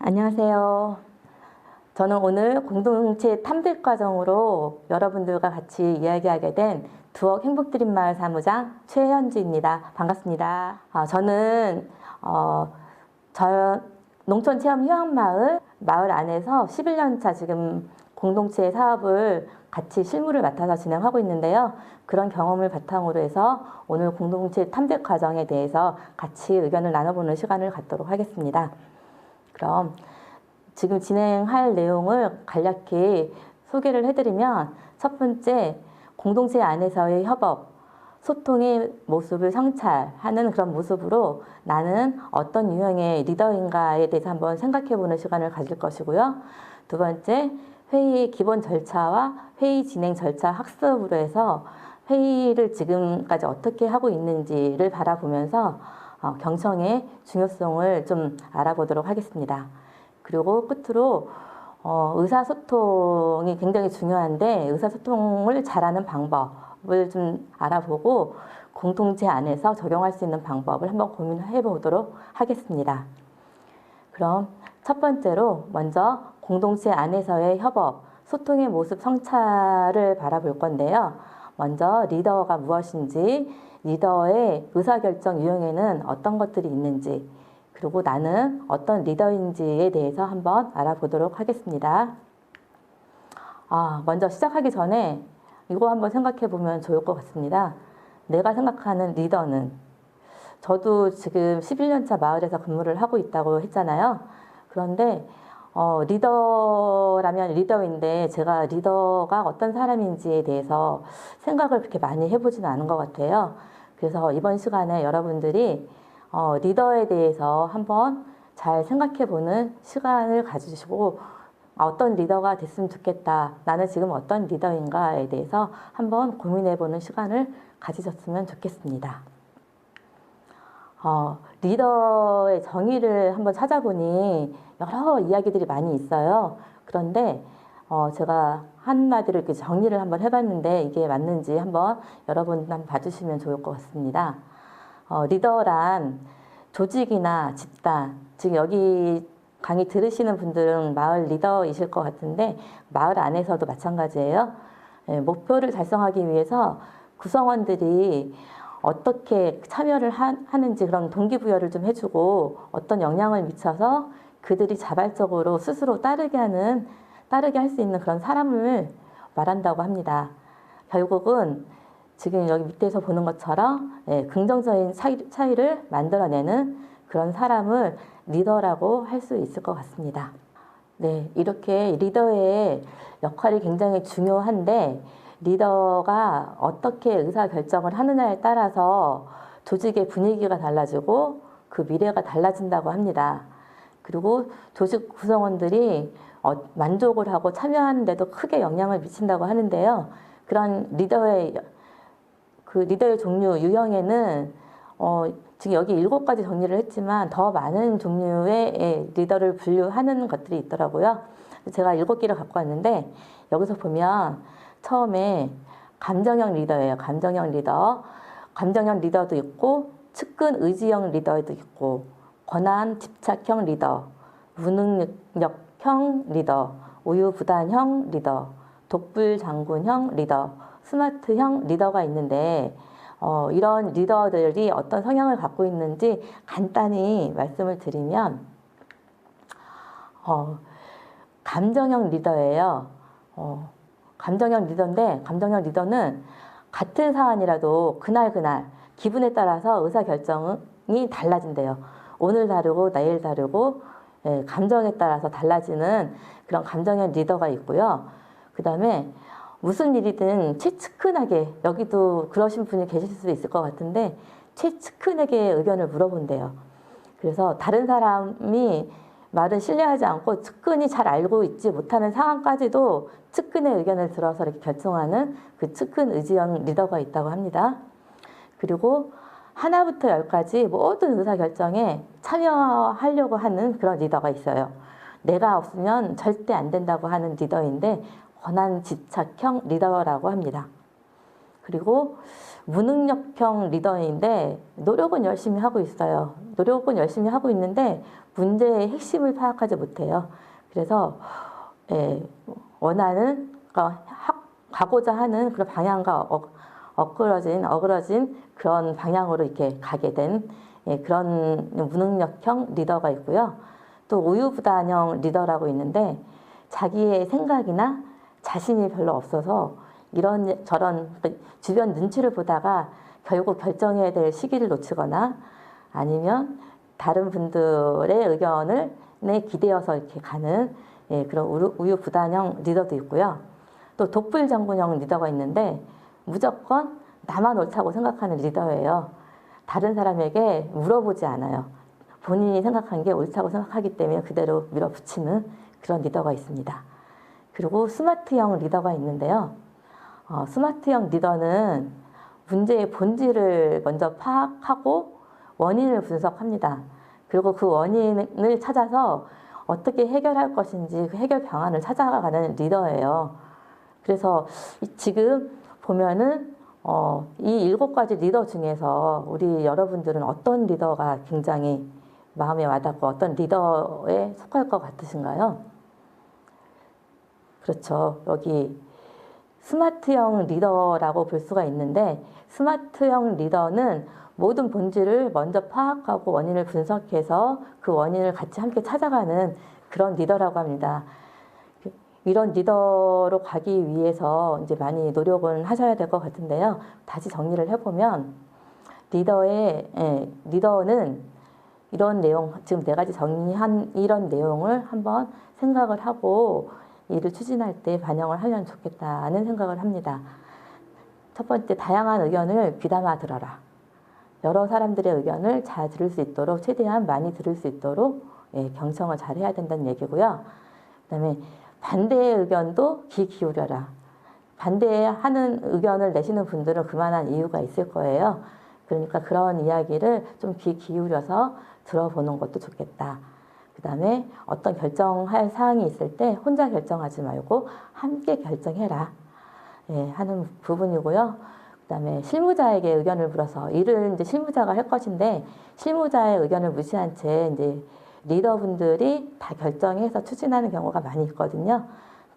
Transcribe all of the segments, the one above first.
안녕하세요. 저는 오늘 공동체 탐색 과정으로 여러분들과 같이 이야기하게 된 두억 행복드림마을 사무장 최현주입니다. 반갑습니다. 저는 농촌체험휴양마을 마을 안에서 11년 차 지금 공동체 사업을 같이 실무를 맡아서 진행하고 있는데요. 그런 경험을 바탕으로 해서 오늘 공동체 탐색 과정에 대해서 같이 의견을 나눠보는 시간을 갖도록 하겠습니다. 그럼 지금 진행할 내용을 간략히 소개를 해드리면, 첫 번째, 공동체 안에서의 협업, 소통의 모습을 성찰하는 그런 모습으로 나는 어떤 유형의 리더인가에 대해서 한번 생각해보는 시간을 가질 것이고요. 두 번째, 회의 기본 절차와 회의 진행 절차 학습으로 해서 회의를 지금까지 어떻게 하고 있는지를 바라보면서 경청의 중요성을 좀 알아보도록 하겠습니다. 그리고 끝으로 의사소통이 굉장히 중요한데, 의사소통을 잘하는 방법을 좀 알아보고 공동체 안에서 적용할 수 있는 방법을 한번 고민해 보도록 하겠습니다. 그럼 첫 번째로 먼저 공동체 안에서의 협업, 소통의 모습 성찰을 바라볼 건데요. 먼저 리더가 무엇인지, 리더의 의사결정 유형에는 어떤 것들이 있는지, 그리고 나는 어떤 리더인지에 대해서 한번 알아보도록 하겠습니다. 먼저 시작하기 전에 이거 한번 생각해 보면 좋을 것 같습니다. 내가 생각하는 리더는, 저도 지금 11년 차 마을에서 근무를 하고 있다고 했잖아요. 그런데 리더라면 리더인데 제가 리더가 어떤 사람인지에 대해서 생각을 그렇게 많이 해보지는 않은 것 같아요. 그래서 이번 시간에 여러분들이 리더에 대해서 한번 잘 생각해보는 시간을 가지시고, 어떤 리더가 됐으면 좋겠다, 나는 지금 어떤 리더인가에 대해서 한번 고민해보는 시간을 가지셨으면 좋겠습니다. 리더의 정의를 한번 찾아보니 여러 이야기들이 많이 있어요. 그런데 제가 한마디로 이렇게 정리를 한번 해봤는데 이게 맞는지 한번 여러분 한번 봐주시면 좋을 것 같습니다. 리더란 조직이나 집단, 지금 여기 강의 들으시는 분들은 마을 리더이실 것 같은데 마을 안에서도 마찬가지예요. 목표를 달성하기 위해서 구성원들이 어떻게 참여를 하는지 그런 동기부여를 좀 해주고, 어떤 영향을 미쳐서 그들이 자발적으로 스스로 따르게 할 수 있는 그런 사람을 말한다고 합니다. 결국은 지금 여기 밑에서 보는 것처럼 긍정적인 차이를 만들어내는 그런 사람을 리더라고 할 수 있을 것 같습니다. 네, 이렇게 리더의 역할이 굉장히 중요한데, 리더가 어떻게 의사결정을 하느냐에 따라서 조직의 분위기가 달라지고 그 미래가 달라진다고 합니다. 그리고 조직 구성원들이 만족을 하고 참여하는 데도 크게 영향을 미친다고 하는데요. 그런 리더의 종류 유형에는 지금 여기 7가지 정리를 했지만 더 많은 종류의 리더를 분류하는 것들이 있더라고요. 제가 7개를 갖고 왔는데, 여기서 보면 처음에 감정형 리더예요. 감정형 리더. 감정형 리더도 있고, 측근 의지형 리더도 있고, 권한 집착형 리더, 무능력형 리더, 우유부단형 리더, 독불장군형 리더, 스마트형 리더가 있는데, 이런 리더들이 어떤 성향을 갖고 있는지 간단히 말씀을 드리면, 감정형 리더예요. 감정형 리더인데, 감정형 리더는 같은 사안이라도 그날 기분에 따라서 의사결정이 달라진대요. 오늘 다르고 내일 다르고, 감정에 따라서 달라지는 그런 감정형 리더가 있고요. 그 다음에 무슨 일이든 최측근하게, 여기도 그러신 분이 계실 수도 있을 것 같은데, 최측근에게 의견을 물어본대요. 그래서 다른 사람이 말을 신뢰하지 않고 측근이 잘 알고 있지 못하는 상황까지도 측근의 의견을 들어서 이렇게 결정하는 그 측근 의지형 리더가 있다고 합니다. 그리고 하나부터 10까지 모든 의사결정에 참여하려고 하는 그런 리더가 있어요. 내가 없으면 절대 안 된다고 하는 리더인데, 권한 집착형 리더라고 합니다. 그리고 무능력형 리더인데 노력은 열심히 하고 있어요. 노력은 열심히 하고 있는데 문제의 핵심을 파악하지 못해요. 그래서 원하는 가고자 하는 그런 방향과 어그러진 그런 방향으로 이렇게 가게 된 그런 무능력형 리더가 있고요. 또 우유부단형 리더라고 있는데 자기의 생각이나 자신이 별로 없어서 이런 저런 주변 눈치를 보다가 결국 결정해야 될 시기를 놓치거나 아니면 다른 분들의 의견을 기대어서 이렇게 가는 그런 우유부단형 리더도 있고요. 또 독불장군형 리더가 있는데 무조건 나만 옳다고 생각하는 리더예요. 다른 사람에게 물어보지 않아요. 본인이 생각한 게 옳다고 생각하기 때문에 그대로 밀어붙이는 그런 리더가 있습니다. 그리고 스마트형 리더가 있는데요. 스마트형 리더는 문제의 본질을 먼저 파악하고 원인을 분석합니다. 그리고 그 원인을 찾아서 어떻게 해결할 것인지 그 해결 방안을 찾아가는 리더예요. 그래서 지금 보면은 이 7가지 리더 중에서 우리 여러분들은 어떤 리더가 굉장히 마음에 와닿고 어떤 리더에 속할 것 같으신가요? 그렇죠. 여기 스마트형 리더라고 볼 수가 있는데 스마트형 리더는 모든 본질을 먼저 파악하고 원인을 분석해서 그 원인을 같이 함께 찾아가는 그런 리더라고 합니다. 이런 리더로 가기 위해서 이제 많이 노력은 하셔야 될 것 같은데요. 다시 정리를 해보면 리더는 이런 내용, 지금 4가지 정리한 이런 내용을 한번 생각을 하고 일을 추진할 때 반영을 하면 좋겠다는 생각을 합니다. 첫 번째, 다양한 의견을 귀담아 들어라. 여러 사람들의 의견을 잘 들을 수 있도록 최대한 많이 들을 수 있도록 경청을 잘 해야 된다는 얘기고요. 그다음에 반대의 의견도 귀 기울여라. 반대하는 의견을 내시는 분들은 그만한 이유가 있을 거예요. 그러니까 그런 이야기를 좀 귀 기울여서 들어보는 것도 좋겠다. 그다음에 어떤 결정할 사항이 있을 때 혼자 결정하지 말고 함께 결정해라. 하는 부분이고요. 그다음에 실무자에게 의견을 물어서 일을 이제 실무자가 할 것인데 실무자의 의견을 무시한 채 이제 리더분들이 다 결정해서 추진하는 경우가 많이 있거든요.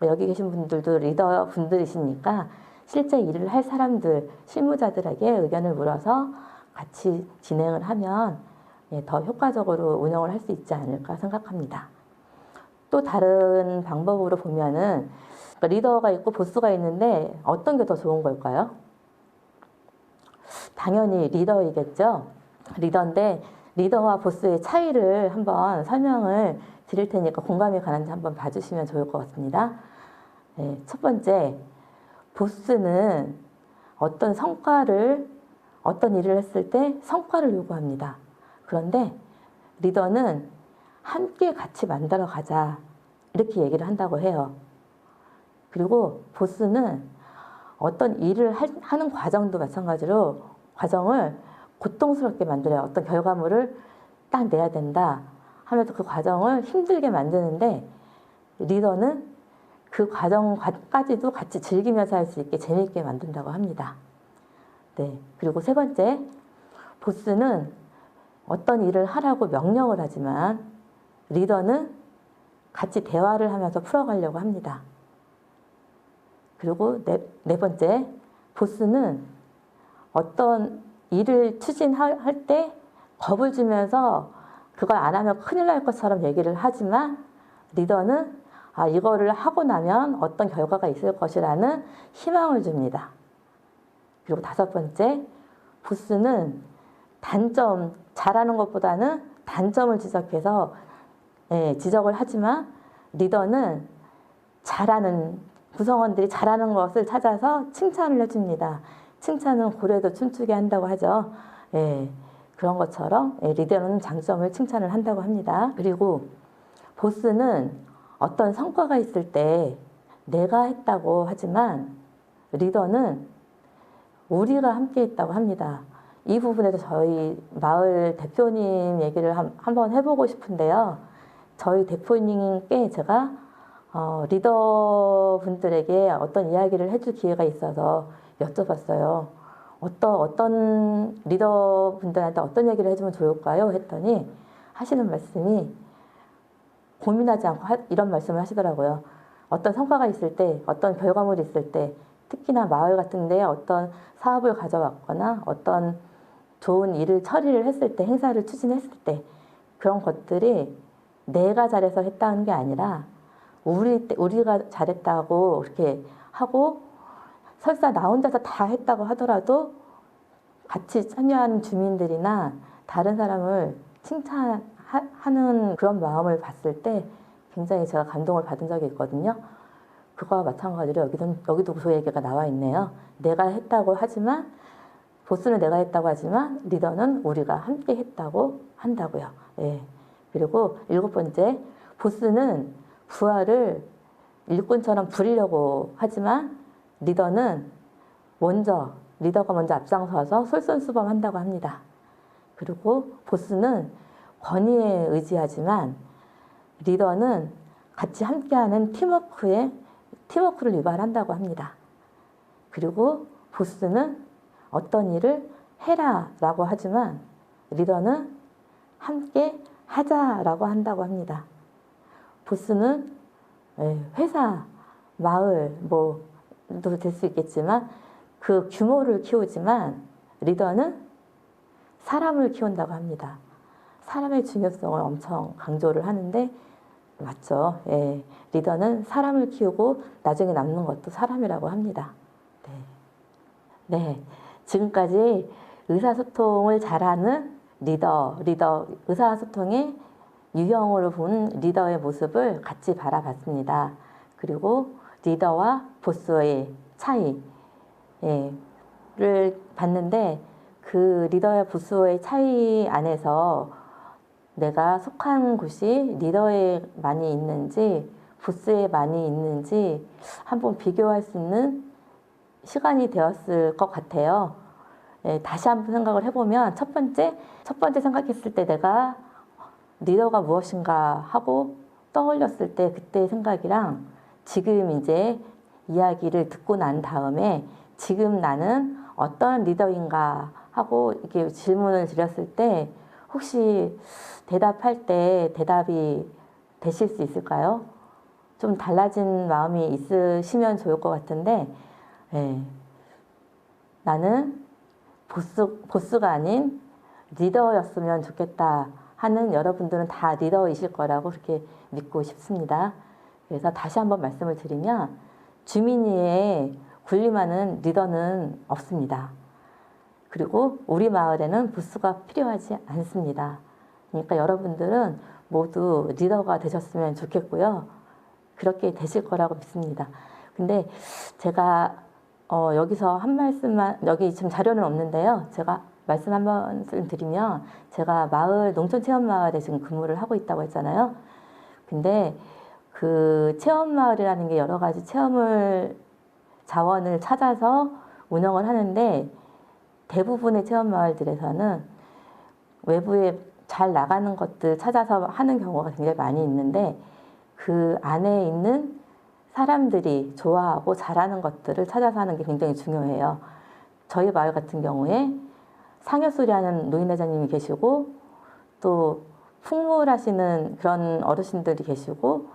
여기 계신 분들도 리더 분들이시니까 실제 일을 할 사람들, 실무자들에게 의견을 물어서 같이 진행을 하면 더 효과적으로 운영을 할 수 있지 않을까 생각합니다. 또 다른 방법으로 보면은 리더가 있고 보스가 있는데 어떤 게 더 좋은 걸까요? 당연히 리더이겠죠. 리더인데 리더와 보스의 차이를 한번 설명을 드릴 테니까 공감이 가는지 한번 봐주시면 좋을 것 같습니다. 첫 번째, 보스는 어떤 일을 했을 때 성과를 요구합니다. 그런데 리더는 함께 같이 만들어 가자 이렇게 얘기를 한다고 해요. 그리고 보스는 어떤 일을 하는 과정도 마찬가지로 과정을 고통스럽게 만들어요. 어떤 결과물을 딱 내야 된다 하면서 그 과정을 힘들게 만드는데 리더는 그 과정까지도 같이 즐기면서 할 수 있게 재미있게 만든다고 합니다. 그리고 세 번째, 보스는 어떤 일을 하라고 명령을 하지만 리더는 같이 대화를 하면서 풀어가려고 합니다. 그리고 네 번째, 보스는 어떤 일을 추진할 때 겁을 주면서 그걸 안 하면 큰일 날 것처럼 얘기를 하지만 리더는 이거를 하고 나면 어떤 결과가 있을 것이라는 희망을 줍니다. 그리고 5번째, 보스는 잘하는 것보다는 단점을 지적해서 지적을 하지만 리더는 구성원들이 잘하는 것을 찾아서 칭찬을 해줍니다. 칭찬은 고래도 춤추게 한다고 하죠. 그런 것처럼 리더는 장점을 칭찬을 한다고 합니다. 그리고 보스는 어떤 성과가 있을 때 내가 했다고 하지만 리더는 우리가 함께 했다고 합니다. 이 부분에서 저희 마을 대표님 얘기를 한번 해보고 싶은데요. 저희 대표님께 제가 리더분들에게 어떤 이야기를 해줄 기회가 있어서 여쭤봤어요. 어떤 리더분들한테 어떤 얘기를 해주면 좋을까요? 했더니 하시는 말씀이 고민하지 않고 이런 말씀을 하시더라고요. 어떤 성과가 있을 때, 어떤 결과물이 있을 때, 특히나 마을 같은 데 어떤 사업을 가져왔거나 어떤 좋은 일을 처리를 했을 때, 행사를 추진했을 때 그런 것들이 내가 잘해서 했다는 게 아니라 우리가 잘했다고 이렇게 하고 설사 나 혼자서 다 했다고 하더라도 같이 참여하는 주민들이나 다른 사람을 칭찬하는 그런 마음을 봤을 때 굉장히 제가 감동을 받은 적이 있거든요. 그거와 마찬가지로 여기도 그 얘기가 나와 있네요. 내가 했다고 하지만 보스는 내가 했다고 하지만 리더는 우리가 함께 했다고 한다고요. 예. 그리고 7번째, 보스는 부하를 일꾼처럼 부리려고 하지만 리더가 먼저 앞장서서 솔선수범한다고 합니다. 그리고 보스는 권위에 의지하지만 리더는 같이 함께하는 팀워크를 유발한다고 합니다. 그리고 보스는 어떤 일을 해라라고 하지만 리더는 함께 하자라고 한다고 합니다. 보스는 회사, 마을 뭐도 될 수 있겠지만 그 규모를 키우지만 리더는 사람을 키운다고 합니다. 사람의 중요성을 엄청 강조를 하는데 맞죠. 예. 리더는 사람을 키우고 나중에 남는 것도 사람이라고 합니다. 네. 지금까지 의사소통을 잘하는 리더, 의사소통의 유형으로 본 리더의 모습을 같이 바라봤습니다. 그리고 리더와 보스의 차이를 봤는데 그 리더와 보스의 차이 안에서 내가 속한 곳이 리더에 많이 있는지 보스에 많이 있는지 한번 비교할 수 있는 시간이 되었을 것 같아요. 다시 한번 생각을 해보면 첫 번째 생각했을 때 내가 리더가 무엇인가 하고 떠올렸을 때 그때의 생각이랑 지금 이제 이야기를 듣고 난 다음에 지금 나는 어떤 리더인가 하고 이렇게 질문을 드렸을 때 혹시 대답할 때 대답이 되실 수 있을까요? 좀 달라진 마음이 있으시면 좋을 것 같은데 나는 보스가 아닌 리더였으면 좋겠다 하는 여러분들은 다 리더이실 거라고 그렇게 믿고 싶습니다. 그래서 다시 한번 말씀을 드리면 주민 위에 군림하는 리더는 없습니다. 그리고 우리 마을에는 보스가 필요하지 않습니다. 그러니까 여러분들은 모두 리더가 되셨으면 좋겠고요. 그렇게 되실 거라고 믿습니다. 근데 제가 여기서 한 말씀만, 여기 지금 자료는 없는데요. 제가 말씀 한 번 드리면 제가 농촌체험마을에 지금 근무를 하고 있다고 했잖아요. 근데 그 체험마을이라는 게 여러 가지 자원을 찾아서 운영을 하는데 대부분의 체험마을들에서는 외부에 잘 나가는 것들 찾아서 하는 경우가 굉장히 많이 있는데 그 안에 있는 사람들이 좋아하고 잘하는 것들을 찾아서 하는 게 굉장히 중요해요. 저희 마을 같은 경우에 상여소리 하는 노인회장님이 계시고 또 풍물하시는 그런 어르신들이 계시고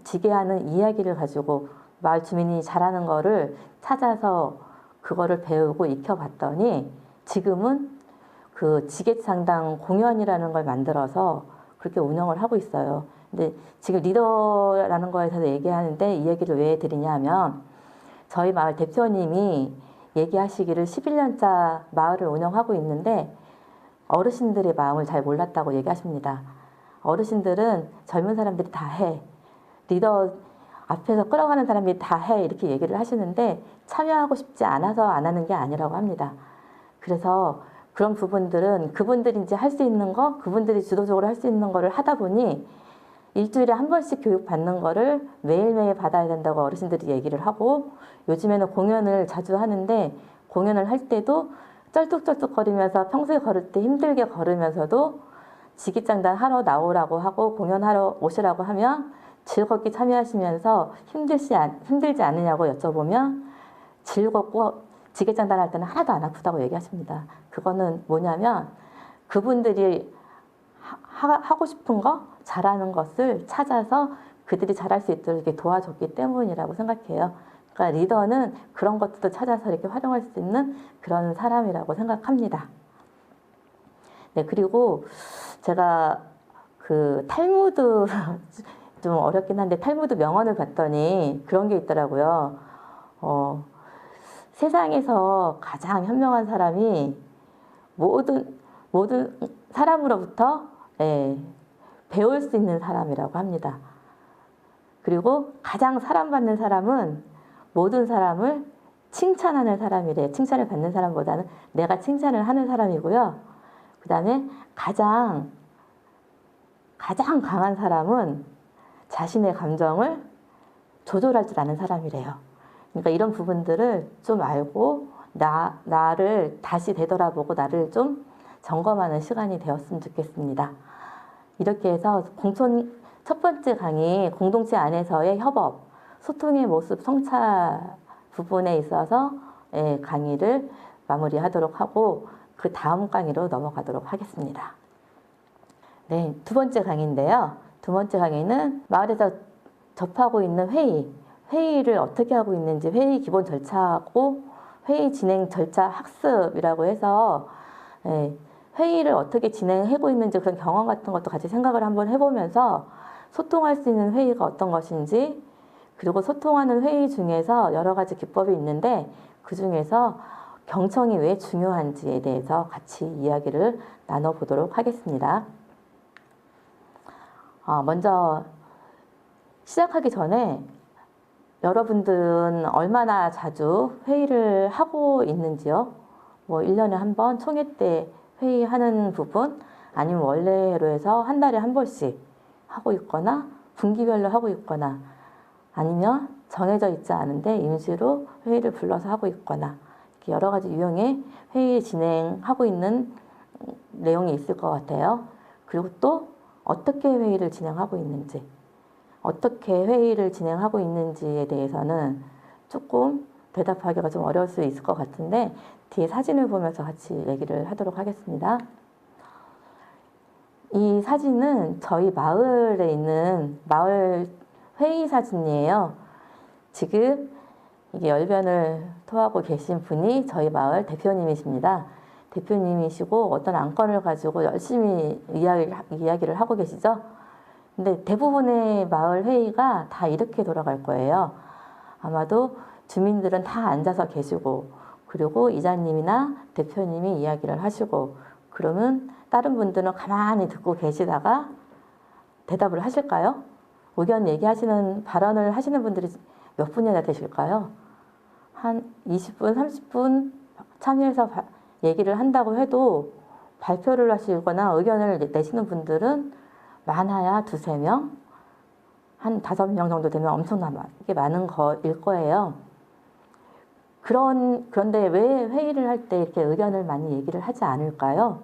지게하는 이야기를 가지고 마을 주민이 잘하는 거를 찾아서 그거를 배우고 익혀봤더니 지금은 그 지게창당 공연이라는 걸 만들어서 그렇게 운영을 하고 있어요. 근데 지금 리더라는 거에 대해서 얘기하는데 이 얘기를 왜 드리냐 하면 저희 마을 대표님이 얘기하시기를 11년차 마을을 운영하고 있는데 어르신들의 마음을 잘 몰랐다고 얘기하십니다. 어르신들은 젊은 사람들이 다 해. 리더 앞에서 끌어가는 사람들이 다 해. 이렇게 얘기를 하시는데 참여하고 싶지 않아서 안 하는 게 아니라고 합니다. 그래서 그런 부분들은 그분들이 이제 할 수 있는 거, 그분들이 주도적으로 할 수 있는 거를 하다 보니 일주일에 한 번씩 교육 받는 거를 매일매일 받아야 된다고 어르신들이 얘기를 하고 요즘에는 공연을 자주 하는데 공연을 할 때도 쩔뚝쩔뚝거리면서 평소에 걸을 때 힘들게 걸으면서도 지기장단 하러 나오라고 하고 공연하러 오시라고 하면 즐겁게 참여하시면서 힘들지 않으냐고 여쭤보면 지게장단 할 때는 하나도 안 아프다고 얘기하십니다. 그거는 뭐냐면 그분들이 하고 싶은 거, 잘하는 것을 찾아서 그들이 잘할 수 있도록 이렇게 도와줬기 때문이라고 생각해요. 그러니까 리더는 그런 것들도 찾아서 이렇게 활용할 수 있는 그런 사람이라고 생각합니다. 네, 그리고 제가 그 탈무드 좀 어렵긴 한데 탈무드 명언을 봤더니 그런 게 있더라고요. 세상에서 가장 현명한 사람이 모든 사람으로부터 배울 수 있는 사람이라고 합니다. 그리고 가장 사랑받는 사람은 모든 사람을 칭찬하는 사람이래요. 칭찬을 받는 사람보다는 내가 칭찬을 하는 사람이고요. 그 다음에 가장 강한 사람은 자신의 감정을 조절할 줄 아는 사람이래요. 그러니까 이런 부분들을 좀 알고 나를 다시 되돌아보고 나를 좀 점검하는 시간이 되었으면 좋겠습니다. 이렇게 해서 첫 번째 강의 공동체 안에서의 협업, 소통의 모습, 성찰 부분에 있어서 강의를 마무리하도록 하고 그 다음 강의로 넘어가도록 하겠습니다. 네, 두 번째 강의인데요. 두 번째 강의는 마을에서 접하고 있는 회의를 어떻게 하고 있는지 회의 기본 절차하고 회의 진행 절차 학습이라고 해서 회의를 어떻게 진행하고 있는지 그런 경험 같은 것도 같이 생각을 한번 해보면서 소통할 수 있는 회의가 어떤 것인지 그리고 소통하는 회의 중에서 여러 가지 기법이 있는데 그 중에서 경청이 왜 중요한지에 대해서 같이 이야기를 나눠보도록 하겠습니다. 먼저 시작하기 전에 여러분들은 얼마나 자주 회의를 하고 있는지요? 뭐 1년에 한 번 총회 때 회의하는 부분 아니면 원래로 해서 한 달에 한 번씩 하고 있거나 분기별로 하고 있거나 아니면 정해져 있지 않은데 임시로 회의를 불러서 하고 있거나 이렇게 여러 가지 유형의 회의 진행하고 있는 내용이 있을 것 같아요. 그리고 또 어떻게 회의를 진행하고 있는지 어떻게 회의를 진행하고 있는지에 대해서는 조금 대답하기가 좀 어려울 수 있을 것 같은데 뒤에 사진을 보면서 같이 얘기를 하도록 하겠습니다. 이 사진은 저희 마을에 있는 마을 회의 사진이에요. 지금 이게 열변을 토하고 계신 분이 저희 마을 대표님이십니다. 대표님이시고 어떤 안건을 가지고 열심히 이야기를 하고 계시죠. 근데 대부분의 마을 회의가 다 이렇게 돌아갈 거예요. 아마도 주민들은 다 앉아서 계시고 그리고 이장님이나 대표님이 이야기를 하시고 그러면 다른 분들은 가만히 듣고 계시다가 대답을 하실까요? 의견 얘기하시는 발언을 하시는 분들이 몇 분이나 되실까요? 한 20분, 30분 참여해서 얘기를 한다고 해도 발표를 하시거나 의견을 내시는 분들은 많아야 2~3명, 한 5명 정도 되면 엄청나게 많은 거일 거예요. 그런데 왜 회의를 할 때 이렇게 의견을 많이 얘기를 하지 않을까요?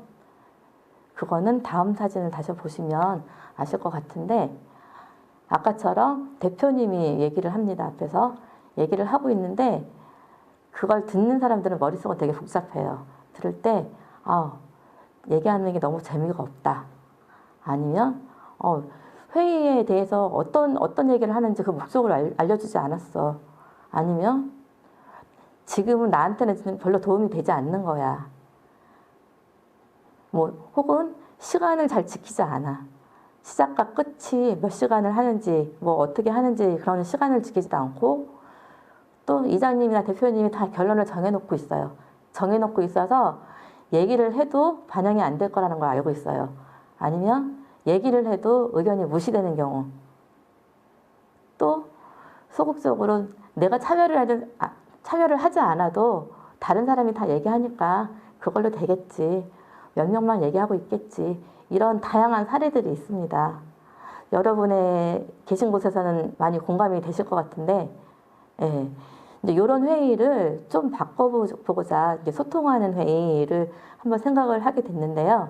그거는 다음 사진을 다시 보시면 아실 것 같은데 아까처럼 대표님이 얘기를 합니다. 앞에서 얘기를 하고 있는데 그걸 듣는 사람들은 머릿속은 되게 복잡해요. 들을 때 얘기하는 게 너무 재미가 없다. 아니면 회의에 대해서 어떤 얘기를 하는지 그 목적을 알려주지 않았어. 아니면 지금은 나한테는 별로 도움이 되지 않는 거야. 혹은 시간을 잘 지키지 않아. 시작과 끝이 몇 시간을 하는지 어떻게 하는지 그런 시간을 지키지도 않고 또 이장님이나 대표님이 다 결론을 정해놓고 있어요. 정해놓고 있어서 얘기를 해도 반영이 안 될 거라는 걸 알고 있어요. 아니면 얘기를 해도 의견이 무시되는 경우 또 소극적으로 내가 참여를 하지 않아도 다른 사람이 다 얘기하니까 그걸로 되겠지. 몇 명만 얘기하고 있겠지. 이런 다양한 사례들이 있습니다. 여러분의 계신 곳에서는 많이 공감이 되실 것 같은데 이제 이런 회의를 좀 바꿔보고자 소통하는 회의를 한번 생각을 하게 됐는데요.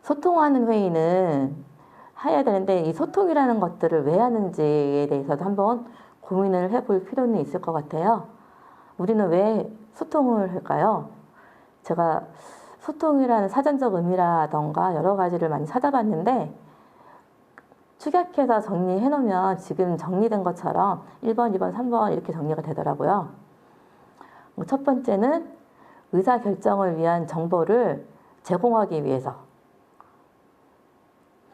소통하는 회의는 해야 되는데 이 소통이라는 것들을 왜 하는지에 대해서도 한번 고민을 해볼 필요는 있을 것 같아요. 우리는 왜 소통을 할까요? 제가 소통이라는 사전적 의미라던가 여러 가지를 많이 찾아봤는데 축약해서 정리해 놓으면 지금 정리된 것처럼 1번, 2번, 3번 이렇게 정리가 되더라고요. 첫 번째는 의사결정을 위한 정보를 제공하기 위해서,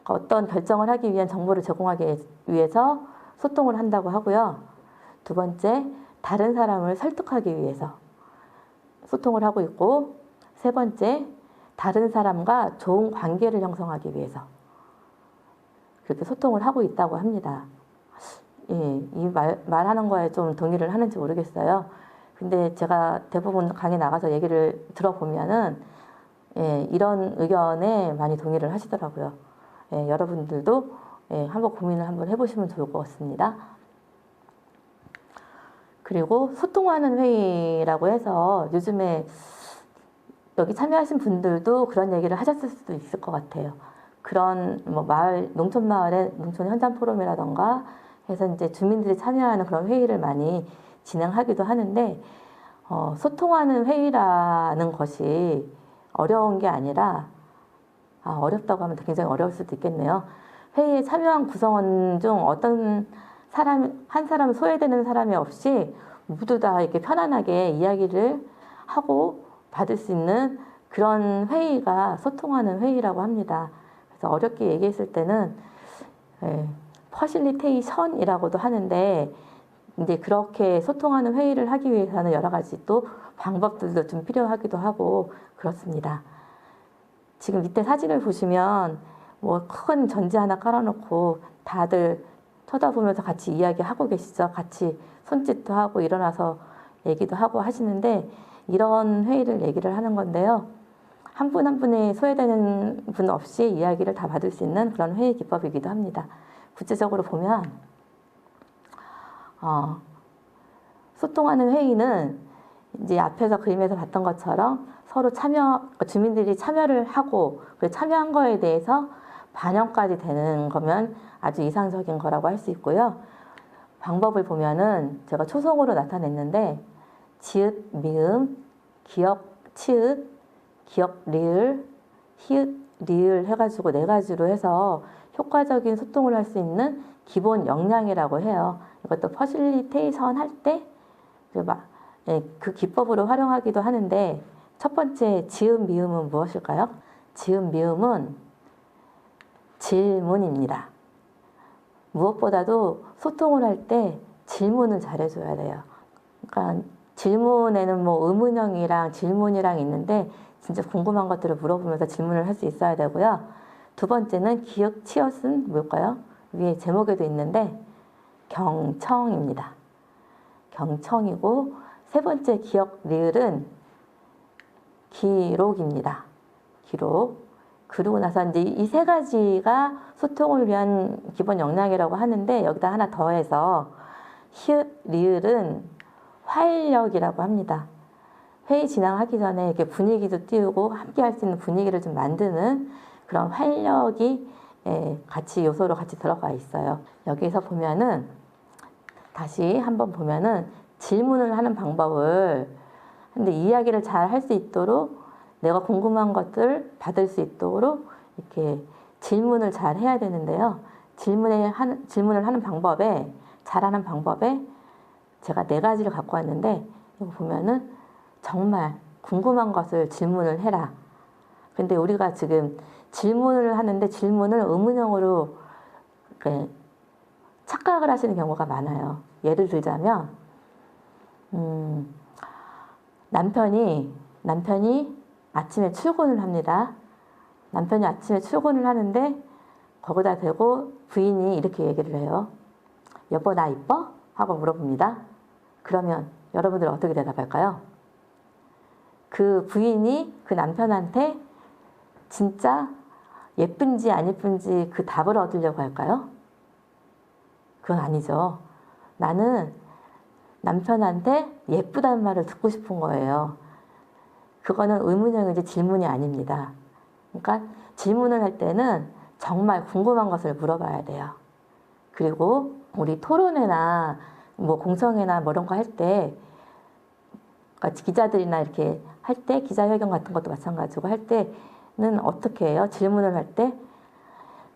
어떤 결정을 하기 위한 정보를 제공하기 위해서 소통을 한다고 하고요. 두 번째, 다른 사람을 설득하기 위해서 소통을 하고 있고, 세 번째, 다른 사람과 좋은 관계를 형성하기 위해서 그렇게 소통을 하고 있다고 합니다. 예, 이 말하는 거에 좀 동의를 하는지 모르겠어요. 근데 제가 대부분 강의 나가서 얘기를 들어보면은 예, 이런 의견에 많이 동의를 하시더라고요. 예, 여러분들도 예, 한번 고민을 한번 해보시면 좋을 것 같습니다. 그리고 소통하는 회의라고 해서 요즘에 여기 참여하신 분들도 그런 얘기를 하셨을 수도 있을 것 같아요. 그런 뭐 농촌 마을의 농촌 현장 포럼이라던가 해서 이제 주민들이 참여하는 그런 회의를 많이 진행하기도 하는데 소통하는 회의라는 것이 어려운 게 아니라 어렵다고 하면 굉장히 어려울 수도 있겠네요. 회의에 참여한 구성원 중 어떤 한 사람 소외되는 사람이 없이 모두 다 이렇게 편안하게 이야기를 하고 받을 수 있는 그런 회의가 소통하는 회의라고 합니다. 그래서 어렵게 얘기했을 때는 퍼실리테이션이라고도 하는데 이제 그렇게 소통하는 회의를 하기 위해서는 여러 가지 또 방법들도 좀 필요하기도 하고 그렇습니다. 지금 밑에 사진을 보시면 뭐 큰 전지 하나 깔아놓고 다들 쳐다보면서 같이 이야기하고 계시죠. 같이 손짓도 하고 일어나서 얘기도 하고 하시는데 이런 회의를 얘기를 하는 건데요. 한 분 한 분이 소외되는 분 없이 이야기를 다 받을 수 있는 그런 회의 기법이기도 합니다. 구체적으로 보면 소통하는 회의는 이제 앞에서 그림에서 봤던 것처럼 서로 주민들이 참여를 하고 그 참여한 거에 대해서 반영까지 되는 거면 아주 이상적인 거라고 할 수 있고요. 방법을 보면은 제가 초성으로 나타냈는데 지읒, 미음, 기역, 치읒, 기역, 리을, 히읗, 리을 해가지고 네 가지로 해서 효과적인 소통을 할 수 있는 기본 역량이라고 해요. 이것도 퍼실리테이션 할 때 그 기법으로 활용하기도 하는데 첫 번째 지읒, 미음은 무엇일까요? 지읒, 미음은 질문입니다. 무엇보다도 소통을 할 때 질문을 잘해줘야 돼요. 그러니까 질문에는 뭐 의문형이랑 질문이랑 있는데 진짜 궁금한 것들을 물어보면서 질문을 할 수 있어야 되고요. 두 번째는 기역, 치읓은 뭘까요? 위에 제목에도 있는데 경청입니다. 경청이고 세 번째 기역, 리을은 기록입니다. 기록. 그러고 나서 이제 이 세 가지가 소통을 위한 기본 역량이라고 하는데 여기다 하나 더해서 히읗, 리을은 활력이라고 합니다. 회의 진행하기 전에 이렇게 분위기도 띄우고 함께 할 수 있는 분위기를 좀 만드는 그런 활력이 요소로 같이 들어가 있어요. 여기서 보면은 다시 한번 보면은 질문을 하는 방법을 근데 이야기를 잘 할 수 있도록 내가 궁금한 것들 받을 수 있도록 이렇게 질문을 잘 해야 되는데요. 질문을 하는 방법에 잘하는 방법에 제가 네 가지를 갖고 왔는데 이거 보면은 정말 궁금한 것을 질문을 해라. 근데 우리가 지금 질문을 하는데 질문을 의문형으로 착각을 하시는 경우가 많아요. 예를 들자면 남편이 아침에 출근을 합니다. 남편이 아침에 출근을 하는데 거기다 대고 부인이 이렇게 얘기를 해요. 여보 나 이뻐? 하고 물어봅니다. 그러면 여러분들 어떻게 대답할까요? 그 부인이 그 남편한테 진짜 예쁜지 안 예쁜지 그 답을 얻으려고 할까요? 그건 아니죠. 나는 남편한테 예쁘다는 말을 듣고 싶은 거예요. 그거는 의문형이지 질문이 아닙니다. 그러니까 질문을 할 때는 정말 궁금한 것을 물어봐야 돼요. 그리고 우리 토론회나 뭐 공청회나 뭐 이런 거 할 때 그러니까 기자들이나 이렇게 할 때 기자회견 같은 것도 마찬가지고 할 때는 어떻게 해요? 질문을 할 때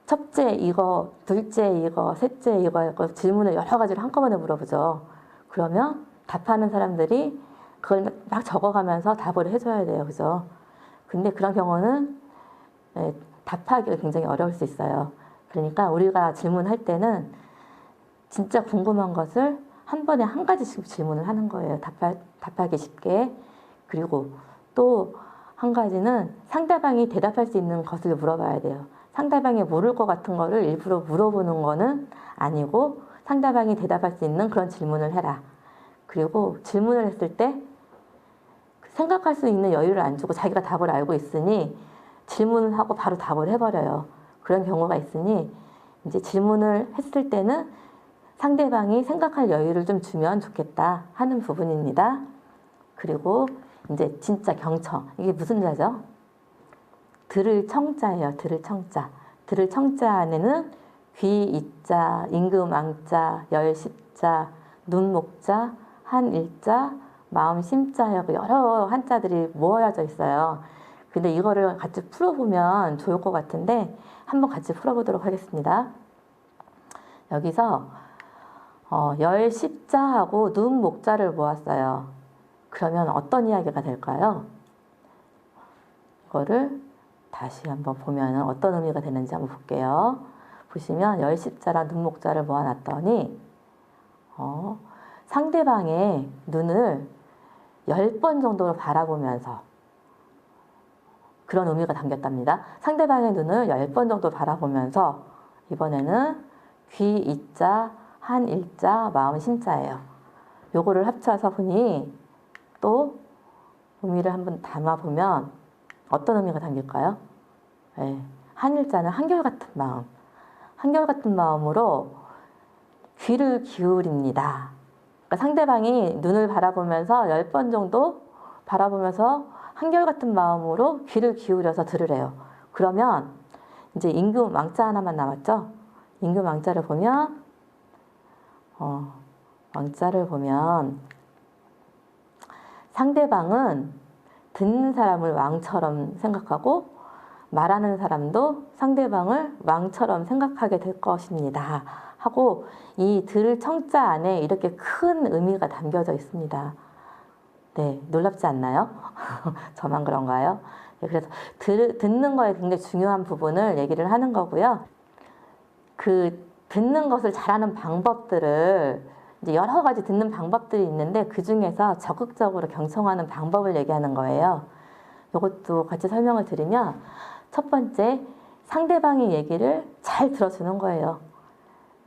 첫째 이거, 둘째 이거, 셋째 이거 질문을 여러 가지를 한꺼번에 물어보죠. 그러면 답하는 사람들이 그걸 막 적어가면서 답을 해줘야 돼요. 그죠? 근데 그런 경우는 답하기가 굉장히 어려울 수 있어요. 그러니까 우리가 질문할 때는 진짜 궁금한 것을 한 번에 한 가지씩 질문을 하는 거예요. 답하기 쉽게. 그리고 또 한 가지는 상대방이 대답할 수 있는 것을 물어봐야 돼요. 상대방이 모를 것 같은 거를 일부러 물어보는 거는 아니고 상대방이 대답할 수 있는 그런 질문을 해라. 그리고 질문을 했을 때 생각할 수 있는 여유를 안 주고 자기가 답을 알고 있으니 질문을 하고 바로 답을 해버려요. 그런 경우가 있으니 이제 질문을 했을 때는 상대방이 생각할 여유를 좀 주면 좋겠다 하는 부분입니다. 그리고 이제 진짜 경청. 이게 무슨 자죠? 들을 청자예요. 들을 청자. 들을 청자 안에는 귀, 이자, 임금, 앙자, 열, 십자, 눈, 목자, 한, 일자, 마음, 심자 여러 한자들이 모아져 있어요. 근데 이거를 같이 풀어보면 좋을 것 같은데 한번 같이 풀어보도록 하겠습니다. 여기서 열, 십자하고 눈, 목자를 모았어요. 그러면 어떤 이야기가 될까요? 이거를 다시 한번 보면 어떤 의미가 되는지 한번 볼게요. 보시면 열, 십자랑 눈, 목자를 모아놨더니 상대방의 눈을 10번 정도로 바라보면서 그런 의미가 담겼답니다. 상대방의 눈을 10번 정도 바라보면서 이번에는 귀, 이자, 한, 일자, 마음, 심자예요. 요거를 합쳐서 보니 또 의미를 한번 담아보면 어떤 의미가 담길까요? 네. 한 일자는 한결같은 마음. 한결같은 마음으로 귀를 기울입니다. 그러니까 상대방이 눈을 바라보면서 10번 정도 바라보면서 한결같은 마음으로 귀를 기울여서 들으래요. 그러면 이제 임금 왕자 하나만 남았죠? 임금 왕자를 보면 왕자를 보면 상대방은 듣는 사람을 왕처럼 생각하고 말하는 사람도 상대방을 왕처럼 생각하게 될 것입니다. 하고 이 들을 청자 안에 이렇게 큰 의미가 담겨져 있습니다. 네, 놀랍지 않나요? 저만 그런가요? 네, 그래서 듣는 거에 굉장히 중요한 부분을 얘기를 하는 거고요. 그 듣는 것을 잘하는 방법들을 이제 여러 가지 듣는 방법들이 있는데 그 중에서 적극적으로 경청하는 방법을 얘기하는 거예요. 이것도 같이 설명을 드리면 첫 번째, 상대방의 얘기를 잘 들어주는 거예요.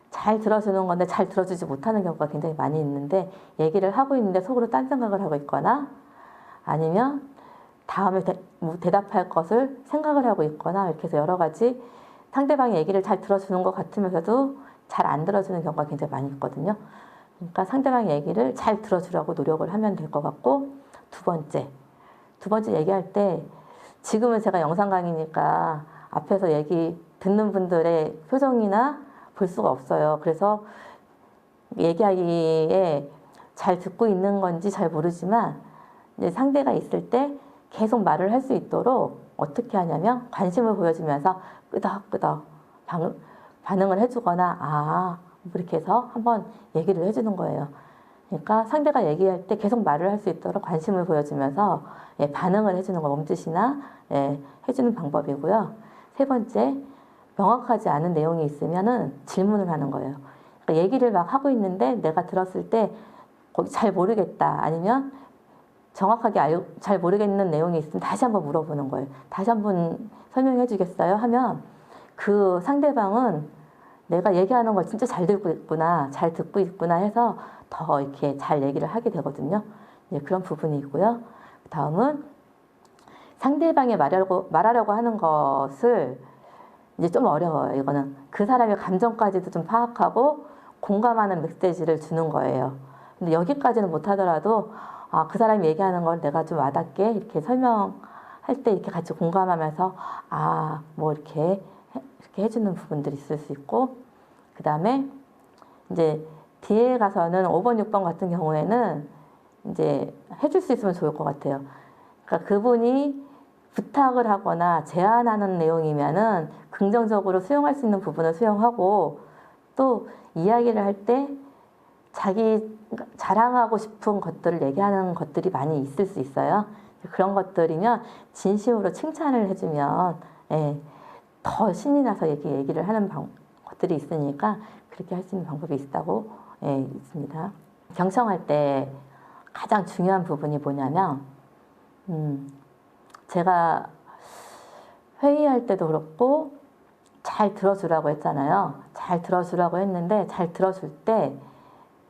잘 들어주는 건데 잘 들어주지 못하는 경우가 굉장히 많이 있는데 얘기를 하고 있는데 속으로 딴 생각을 하고 있거나 아니면 다음에 대답할 것을 생각을 하고 있거나 이렇게 해서 여러 가지 상대방의 얘기를 잘 들어주는 것 같으면서도 잘 안 들어주는 경우가 굉장히 많이 있거든요. 그러니까 상대방의 얘기를 잘 들어주려고 노력을 하면 될 것 같고 두 번째 얘기할 때 지금은 제가 영상 강의니까 앞에서 얘기 듣는 분들의 표정이나 볼 수가 없어요. 그래서 얘기하기에 잘 듣고 있는 건지 잘 모르지만 이제 상대가 있을 때 계속 말을 할 수 있도록 어떻게 하냐면 관심을 보여주면서 끄덕끄덕 반응을 해주거나 이렇게 해서 한번 얘기를 해주는 거예요. 그러니까 상대가 얘기할 때 계속 말을 할 수 있도록 관심을 보여주면서 반응을 해주는 거 몸짓이나 해주는 방법이고요. 세 번째, 명확하지 않은 내용이 있으면은 질문을 하는 거예요. 그러니까 얘기를 막 하고 있는데 내가 들었을 때 잘 모르겠다 아니면 정확하게 잘 모르겠는 내용이 있으면 다시 한번 물어보는 거예요. 다시 한번 설명해 주겠어요? 하면 그 상대방은 내가 얘기하는 걸 진짜 잘 듣고 있구나 해서 더 이렇게 잘 얘기를 하게 되거든요. 그런 부분이 있고요. 다음은 상대방이 말하려고 하는 것을 이제 좀 어려워요. 이거는 그 사람의 감정까지도 좀 파악하고 공감하는 메시지를 주는 거예요. 근데 여기까지는 못하더라도 그 사람이 얘기하는 걸 내가 좀 와닿게 이렇게 설명할 때 이렇게 같이 공감하면서 뭐 이렇게 해주는 부분들이 있을 수 있고 그 다음에 이제 뒤에 가서는 5번, 6번 같은 경우에는 이제 해줄 수 있으면 좋을 것 같아요. 그러니까 그분이 부탁을 하거나 제안하는 내용이면은 긍정적으로 수용할 수 있는 부분은 수용하고, 또 이야기를 할 때 자기 자랑하고 싶은 것들을 얘기하는 것들이 많이 있을 수 있어요. 그런 것들이면 진심으로 칭찬을 해주면 예, 더 신이 나서 얘기를 하는 것들이 있으니까 그렇게 할 수 있는 방법이 있다고 예, 있습니다. 경청할 때 가장 중요한 부분이 뭐냐면 제가 회의할 때도 그렇고 잘 들어주라고 했잖아요. 잘 들어주라고 했는데 잘 들어줄 때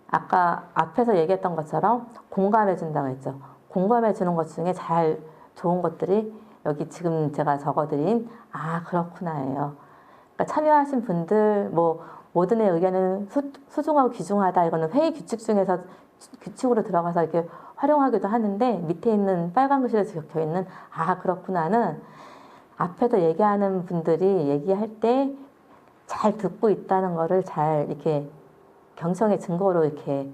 아까 앞에서 얘기했던 것처럼 공감해 준다고 했죠. 공감해 주는 것 중에 잘 좋은 것들이 여기 지금 제가 적어드린 아 그렇구나예요. 그러니까 참여하신 분들 뭐 모든의 의견은 소중하고 귀중하다. 이거는 회의 규칙 중에서 규칙으로 들어가서 이렇게 활용하기도 하는데 밑에 있는 빨간 글씨로 적혀 있는 아 그렇구나는 앞에서 얘기하는 분들이 얘기할 때 잘 듣고 있다는 거를 잘 이렇게 경청의 증거로 이렇게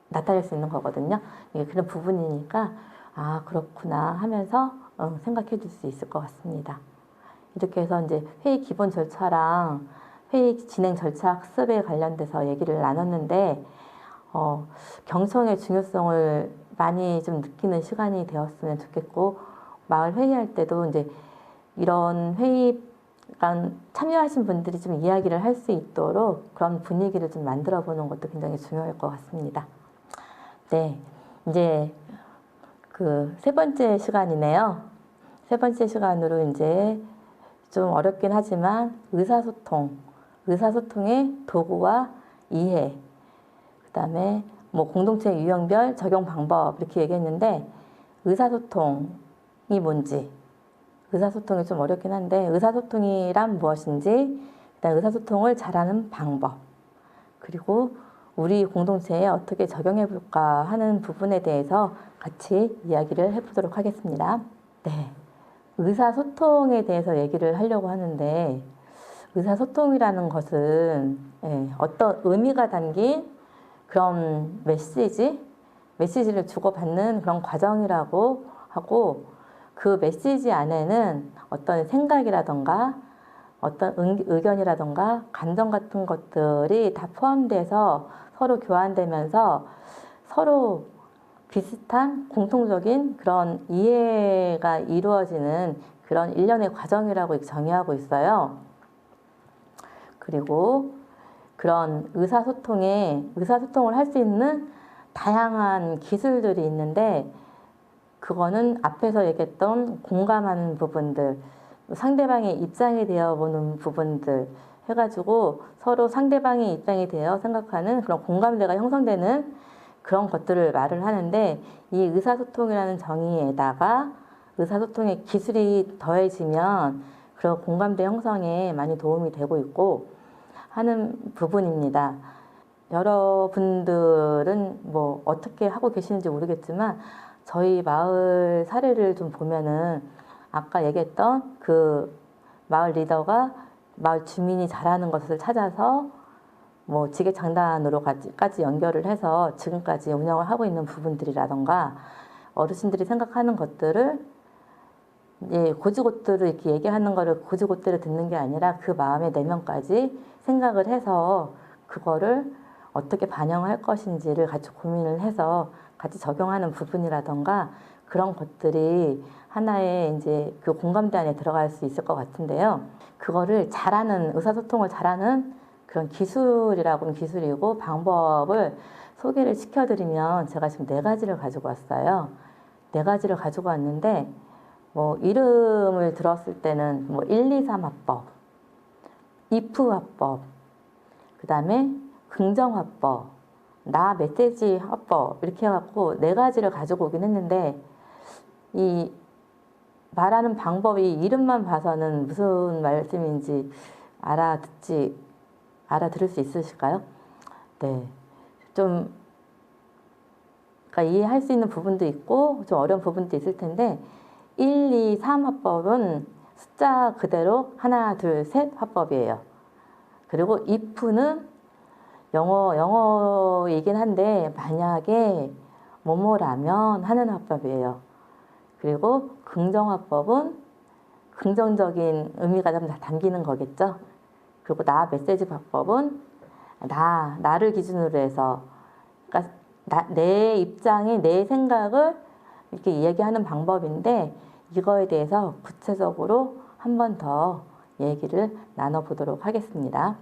나타낼 수 있는 거거든요. 이게 그런 부분이니까 아 그렇구나 하면서 생각해 줄 수 있을 것 같습니다. 이렇게 해서 이제 회의 기본 절차랑 회의 진행 절차 학습에 관련돼서 얘기를 나눴는데 경청의 중요성을 많이 좀 느끼는 시간이 되었으면 좋겠고 마을 회의할 때도 이제 이런 회의 참여하신 분들이 좀 이야기를 할 수 있도록 그런 분위기를 좀 만들어 보는 것도 굉장히 중요할 것 같습니다. 네, 이제 그 세 번째 시간이네요. 세 번째 시간으로 이제 좀 어렵긴 하지만 의사소통의 도구와 이해, 그 다음에 뭐 공동체 유형별 적용 방법 이렇게 얘기했는데 의사소통이 뭔지, 의사소통이 좀 어렵긴 한데 의사소통이란 무엇인지, 그다음에 의사소통을 잘하는 방법, 그리고 우리 공동체에 어떻게 적용해 볼까 하는 부분에 대해서 같이 이야기를 해보도록 하겠습니다. 네, 의사소통에 대해서 얘기를 하려고 하는데 의사소통이라는 것은 어떤 의미가 담긴 그런 메시지를 주고받는 그런 과정이라고 하고 그 메시지 안에는 어떤 생각이라던가 어떤 의견이라던가 감정 같은 것들이 다 포함돼서 서로 교환되면서 서로 비슷한 공통적인 그런 이해가 이루어지는 그런 일련의 과정이라고 정의하고 있어요. 그리고 그런 의사소통을 할 수 있는 다양한 기술들이 있는데 그거는 앞에서 얘기했던 공감하는 부분들, 상대방의 입장이 되어보는 부분들 해가지고 서로 상대방의 입장이 되어 생각하는 그런 공감대가 형성되는 그런 것들을 말을 하는데 이 의사소통이라는 정의에다가 의사소통의 기술이 더해지면 그런 공감대 형성에 많이 도움이 되고 있고 하는 부분입니다. 여러분들은 뭐 어떻게 하고 계시는지 모르겠지만 저희 마을 사례를 좀 보면은 아까 얘기했던 그 마을 리더가 마을 주민이 잘하는 것을 찾아서 뭐 지게장단으로까지 연결을 해서 지금까지 운영을 하고 있는 부분들이라던가 어르신들이 생각하는 것들을 고지고대로 이렇게 얘기하는 거를 고지고대로 듣는 게 아니라 그 마음의 내면까지 생각을 해서 그거를 어떻게 반영할 것인지를 같이 고민을 해서 같이 적용하는 부분이라던가 그런 것들이 하나의 이제 그 공감대 안에 들어갈 수 있을 것 같은데요. 그거를 의사소통을 잘하는 그런 기술이라고는 기술이고 방법을 소개를 시켜드리면 제가 지금 4가지를 가지고 왔어요. 4가지를 가지고 왔는데 뭐 이름을 들었을 때는 뭐 1, 2, 3화법, if 화법, 그 다음에 긍정화법, 나 메시지 화법 이렇게 해갖고 4가지를 가지고 오긴 했는데 이 말하는 방법이 이름만 봐서는 무슨 말씀인지 알아들을 수 있으실까요? 네, 좀 그러니까 이해할 수 있는 부분도 있고 좀 어려운 부분도 있을 텐데 1, 2, 3 화법은 숫자 그대로 하나, 둘, 셋 화법이에요. 그리고 if는 영어이긴 한데 만약에 뭐뭐라면 하는 화법이에요. 그리고 긍정화법은 긍정적인 의미가 좀 담기는 거겠죠. 그리고 나 메시지 화법은 나를 기준으로 해서, 그러니까 내 입장에 내 생각을 이렇게 이야기하는 방법인데, 이거에 대해서 구체적으로 한 번 더 얘기를 나눠보도록 하겠습니다.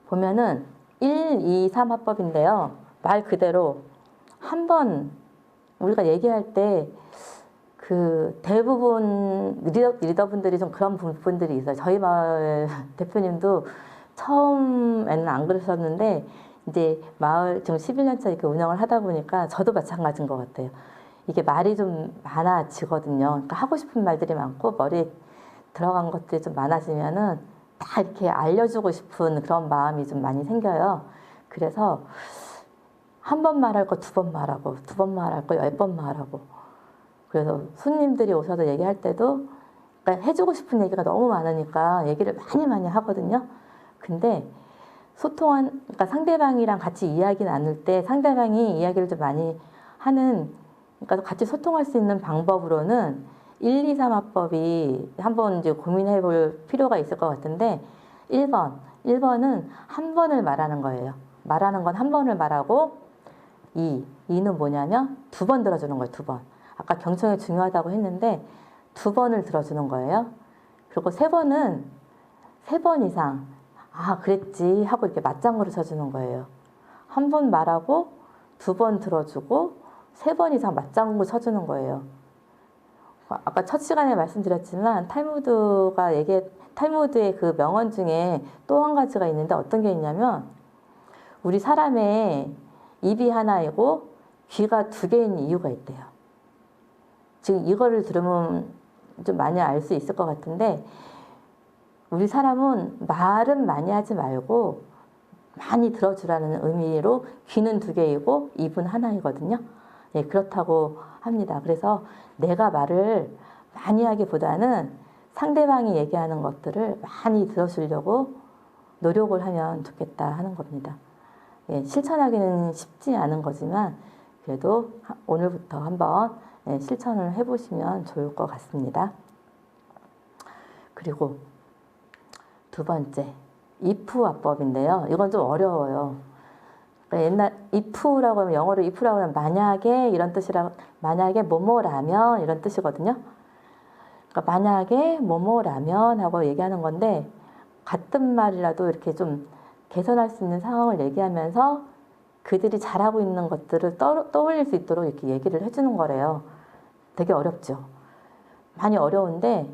보면은 1, 2, 3 화법인데요. 말 그대로 한 번 우리가 얘기할 때 그 대부분 리더분들이 좀 그런 부분들이 있어요. 저희 마을 대표님도 처음에는 안 그러셨는데 이제 마을 지금 11년 차 이렇게 운영을 하다 보니까 저도 마찬가지인 것 같아요. 이게 말이 좀 많아지거든요. 그러니까 하고 싶은 말들이 많고 머리에 들어간 것들이 좀 많아지면은 다 이렇게 알려주고 싶은 그런 마음이 좀 많이 생겨요. 그래서 한 번 말할 거 두 번 말하고, 두 번 말할 거 10번 말하고. 그래서 손님들이 오셔서 얘기할 때도 그러니까 해주고 싶은 얘기가 너무 많으니까 얘기를 많이 하거든요. 근데 그러니까 상대방이랑 같이 이야기 나눌 때 상대방이 이야기를 좀 많이 하는, 그러니까 같이 소통할 수 있는 방법으로는 1, 2, 3 화법이 한번 이제 고민해 볼 필요가 있을 것 같은데, 1번은 한 번을 말하는 거예요. 말하는 건 한 번을 말하고, 2는 뭐냐면 두 번 들어주는 거예요. 두 번. 아까 경청이 중요하다고 했는데 두 번을 들어주는 거예요. 그리고 3번은 3번 이상 그랬지 하고 이렇게 맞장구를 쳐주는 거예요. 한 번 말하고 두 번 들어주고 3번 이상 맞장구 쳐주는 거예요. 아까 첫 시간에 말씀드렸지만 탈무드의 그 명언 중에 또 한 가지가 있는데 어떤 게 있냐면, 우리 사람의 입이 하나이고 귀가 2개인 이유가 있대요. 지금 이거를 들으면 좀 많이 알 수 있을 것 같은데, 우리 사람은 말은 많이 하지 말고 많이 들어주라는 의미로 귀는 2개이고 입은 하나이거든요. 예, 그렇다고 합니다. 그래서 내가 말을 많이 하기보다는 상대방이 얘기하는 것들을 많이 들어주려고 노력을 하면 좋겠다 하는 겁니다. 예, 실천하기는 쉽지 않은 거지만 그래도 오늘부터 한번 실천을 해보시면 좋을 것 같습니다. 그리고 두 번째, if 화법인데요. 이건 좀 어려워요. 옛날 if라고 하면, 영어로 if라고 하면 만약에 이런 뜻이라고, 만약에 뭐뭐라면 이런 뜻이거든요. 그러니까 만약에 뭐뭐라면 하고 얘기하는 건데, 같은 말이라도 이렇게 좀 개선할 수 있는 상황을 얘기하면서 그들이 잘하고 있는 것들을 떠올릴 수 있도록 이렇게 얘기를 해주는 거래요. 되게 어렵죠. 많이 어려운데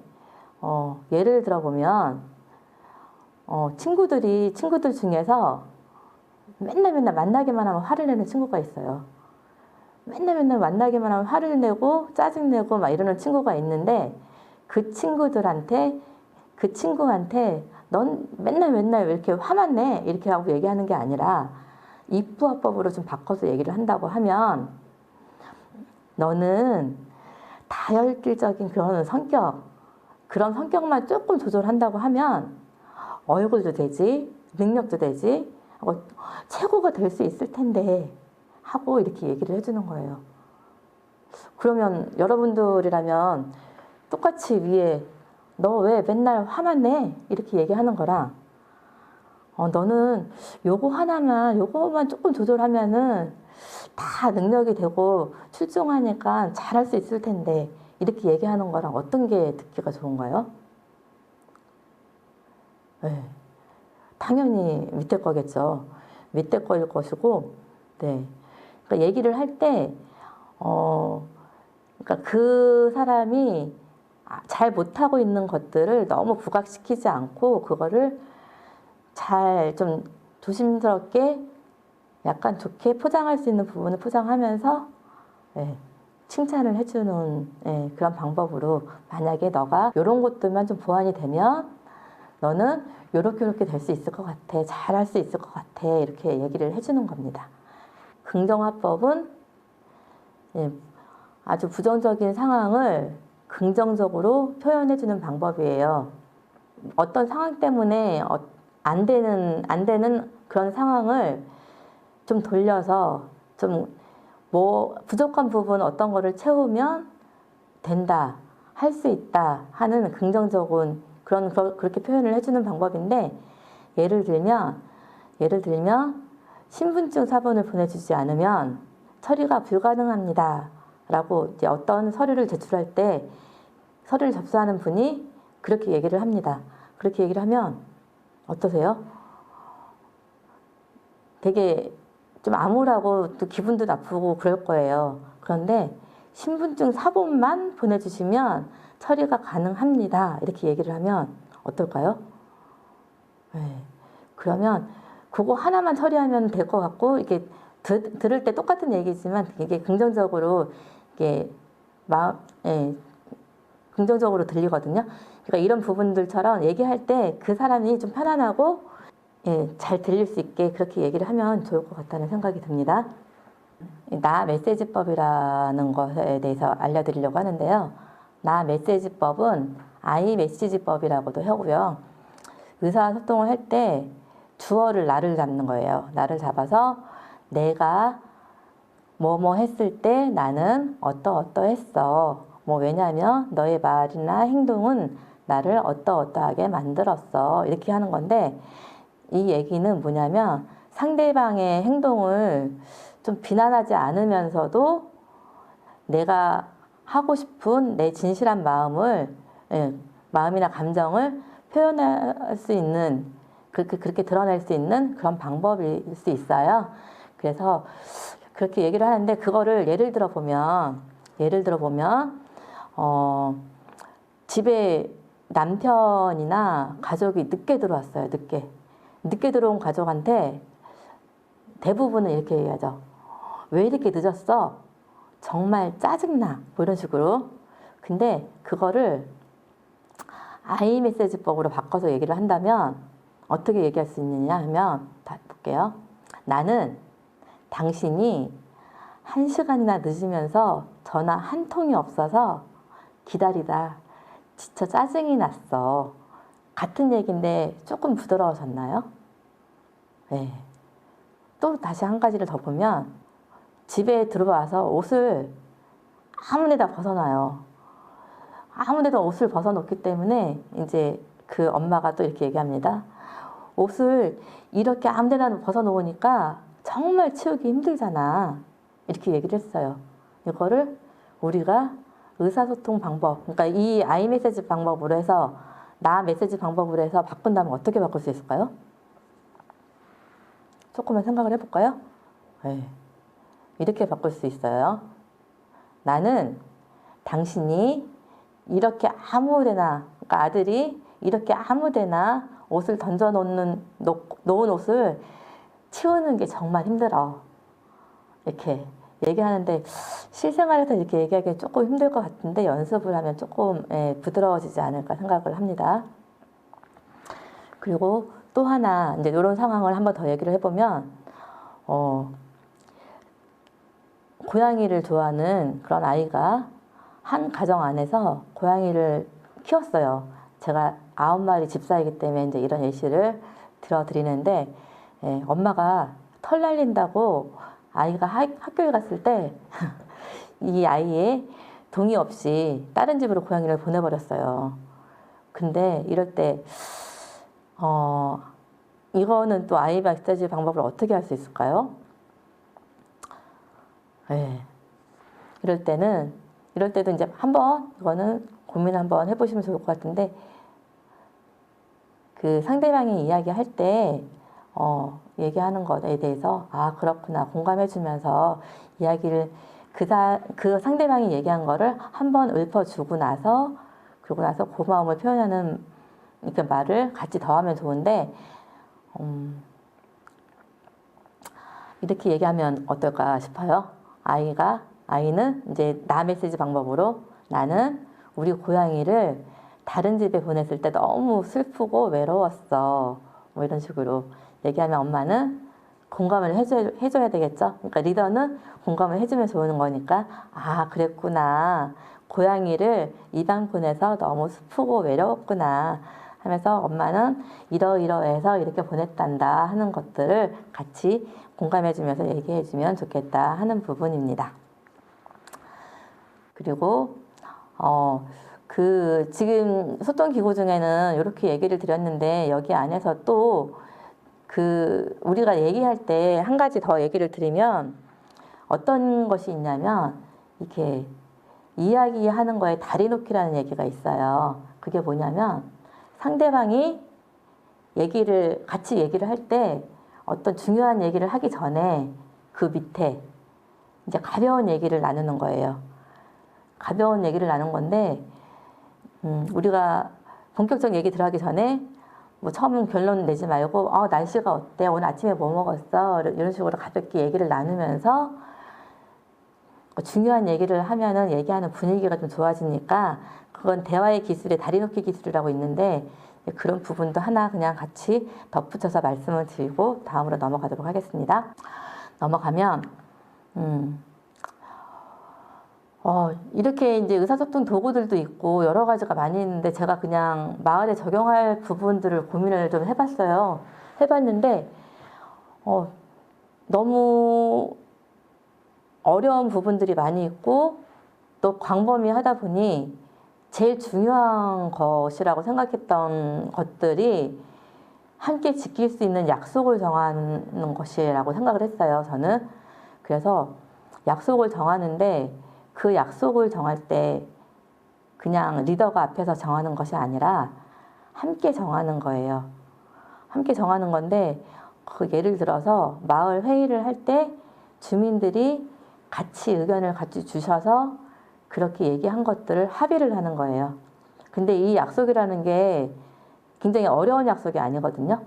예를 들어보면 친구들 중에서 맨날 만나기만 하면 화를 내는 친구가 있어요. 맨날 만나기만 하면 화를 내고 짜증내고 막 이러는 친구가 있는데, 그 친구한테 넌 맨날 왜 이렇게 화만 내? 이렇게 하고 얘기하는 게 아니라 if 화법으로 좀 바꿔서 얘기를 한다고 하면, 너는 다혈질적인 그런 성격만 조금 조절한다고 하면 얼굴도 되지, 능력도 되지 하고 최고가 될 수 있을 텐데 하고 이렇게 얘기를 해주는 거예요. 그러면 여러분들이라면 똑같이 위에 너 왜 맨날 화만 내? 이렇게 얘기하는 거랑 너는 요거만 조금 조절하면은 다 능력이 되고 출중하니까 잘할 수 있을 텐데 이렇게 얘기하는 거랑 어떤 게 듣기가 좋은가요? 네, 당연히 밑에 거겠죠. 밑에 거일 것이고, 네. 그러니까 얘기를 할 때, 그러니까 그 사람이 잘 못하고 있는 것들을 너무 부각시키지 않고, 그거를 잘 좀 조심스럽게 약간 좋게 포장할 수 있는 부분을 포장하면서, 네, 칭찬을 해주는 그런 방법으로, 만약에 너가 이런 것들만 좀 보완이 되면 너는 요렇게 될 수 있을 것 같아, 잘할 수 있을 것 같아, 이렇게 얘기를 해주는 겁니다. 긍정화법은 아주 부정적인 상황을 긍정적으로 표현해주는 방법이에요. 어떤 상황 때문에 안 되는 그런 상황을 좀 돌려서 좀 뭐 부족한 부분 어떤 거를 채우면 된다, 할 수 있다 하는 긍정적인 그렇게 표현을 해주는 방법인데, 예를 들면 신분증 사본을 보내주지 않으면 처리가 불가능합니다 라고 이제 어떤 서류를 제출할 때 서류를 접수하는 분이 그렇게 얘기를 합니다. 그렇게 얘기를 하면 어떠세요? 되게 좀 암울하고 또 기분도 나쁘고 그럴 거예요. 그런데 신분증 사본만 보내주시면 처리가 가능합니다 이렇게 얘기를 하면 어떨까요? 네. 그러면 그거 하나만 처리하면 될 것 같고, 이게 들을 때 똑같은 얘기지만 이게 긍정적으로 이게 긍정적으로 들리거든요. 그러니까 이런 부분들처럼 얘기할 때 그 사람이 좀 편안하고 잘 들릴 수 있게 그렇게 얘기를 하면 좋을 것 같다는 생각이 듭니다. 나 메시지법이라는 것에 대해서 알려드리려고 하는데요. 나 메시지법은 아이 메시지법이라고도 하고요. 의사소통을 할 때 주어를 나를 잡는 거예요. 나를 잡아서 내가 뭐뭐 했을 때 나는 어떠어떠했어. 뭐 왜냐하면 너의 말이나 행동은 나를 어떠어떠하게 만들었어. 이렇게 하는 건데, 이 얘기는 뭐냐면 상대방의 행동을 좀 비난하지 않으면서도 내가 하고 싶은 내 진실한 마음이나 감정을 표현할 수 있는, 그렇게 드러낼 수 있는 그런 방법일 수 있어요. 그래서 그렇게 얘기를 하는데, 그거를 예를 들어 보면 집에 남편이나 가족이 늦게 들어왔어요. 늦게 들어온 가족한테 대부분은 이렇게 얘기하죠. 왜 이렇게 늦었어? 정말 짜증나. 뭐 이런 식으로. 근데 그거를 아이 메시지법으로 바꿔서 얘기를 한다면 어떻게 얘기할 수 있느냐 하면, 다 볼게요. 나는 당신이 1시간이나 늦으면서 전화 한 통이 없어서 기다리다 지쳐 짜증이 났어. 같은 얘기인데 조금 부드러워졌나요? 네. 또 다시 한 가지를 더 보면, 집에 들어와서 옷을 아무 데다 벗어놔요. 아무 데다 옷을 벗어놓기 때문에 이제 그 엄마가 또 이렇게 얘기합니다. 옷을 이렇게 아무 데나 벗어놓으니까 정말 치우기 힘들잖아. 이렇게 얘기를 했어요. 이거를 우리가 의사소통 방법, 그러니까 이 아이 메시지 방법으로 해서 나 메시지 방법으로 해서 바꾼다면 어떻게 바꿀 수 있을까요? 조금만 생각을 해볼까요? 네. 이렇게 바꿀 수 있어요. 나는 당신이 이렇게 아무데나, 그러니까 아들이 이렇게 아무데나 옷을 놓은 옷을 치우는 게 정말 힘들어. 이렇게 얘기하는데, 실생활에서 이렇게 얘기하기 조금 힘들 것 같은데 연습을 하면 조금 부드러워지지 않을까 생각을 합니다. 그리고 또 하나, 이제 이런 상황을 한번 더 얘기를 해보면, 고양이를 좋아하는 그런 아이가 한 가정 안에서 고양이를 키웠어요. 제가 9마리 집사이기 때문에 이제 이런 예시를 들어드리는데, 엄마가 털 날린다고 아이가 학교에 갔을 때 이 아이의 동의 없이 다른 집으로 고양이를 보내버렸어요. 근데 이럴 때 이거는 또 아이 메시지 방법을 어떻게 할 수 있을까요? 이럴 때도 이제 한번 이거는 고민 한번 해보시면 좋을 것 같은데, 그 상대방이 이야기할 때 얘기하는 것에 대해서 아 그렇구나 공감해주면서 이야기를 그 상대방이 얘기한 거를 한번 읊어주고 나서, 그러고 나서 고마움을 표현하는 그 말을 같이 더하면 좋은데, 이렇게 얘기하면 어떨까 싶어요. 아이는 이제 나 메시지 방법으로, 나는 우리 고양이를 다른 집에 보냈을 때 너무 슬프고 외로웠어. 뭐 이런 식으로 얘기하면 엄마는 공감을 해줘야 되겠죠. 그러니까 리더는 공감을 해주면 좋은 거니까, 아 그랬구나. 고양이를 이방 보내서 너무 슬프고 외로웠구나 하면서 엄마는 이러이러해서 이렇게 보냈단다 하는 것들을 같이 공감해주면서 얘기해주면 좋겠다 하는 부분입니다. 그리고 지금 소통기구 중에는 이렇게 얘기를 드렸는데 여기 안에서 또 우리가 얘기할 때 한 가지 더 얘기를 드리면 어떤 것이 있냐면 이렇게 이야기하는 거에 다리 놓기라는 얘기가 있어요. 그게 뭐냐면 상대방이 같이 얘기를 할 때 어떤 중요한 얘기를 하기 전에 그 밑에 이제 가벼운 얘기를 나누는 거예요. 가벼운 얘기를 나눈 건데 우리가 본격적인 얘기 들어가기 전에 뭐 처음 결론 내지 말고 날씨가 어때? 오늘 아침에 뭐 먹었어? 이런 식으로 가볍게 얘기를 나누면서 중요한 얘기를 하면은 얘기하는 분위기가 좀 좋아지니까 그건 대화의 기술에 다리 놓기 기술이라고 있는데 그런 부분도 하나 그냥 같이 덧붙여서 말씀을 드리고 다음으로 넘어가도록 하겠습니다. 넘어가면 이렇게 이제 의사소통 도구들도 있고 여러 가지가 많이 있는데 제가 그냥 마을에 적용할 부분들을 고민을 좀 해봤어요. 해봤는데 너무 어려운 부분들이 많이 있고 또 광범위하다 보니 제일 중요한 것이라고 생각했던 것들이 함께 지킬 수 있는 약속을 정하는 것이라고 생각을 했어요. 저는. 그래서 약속을 정하는데 그 약속을 정할 때 그냥 리더가 앞에서 정하는 것이 아니라 함께 정하는 거예요. 함께 정하는 건데 예를 들어서 마을 회의를 할 때 주민들이 같이 의견을 같이 주셔서 그렇게 얘기한 것들을 합의를 하는 거예요. 근데 이 약속이라는 게 굉장히 어려운 약속이 아니거든요.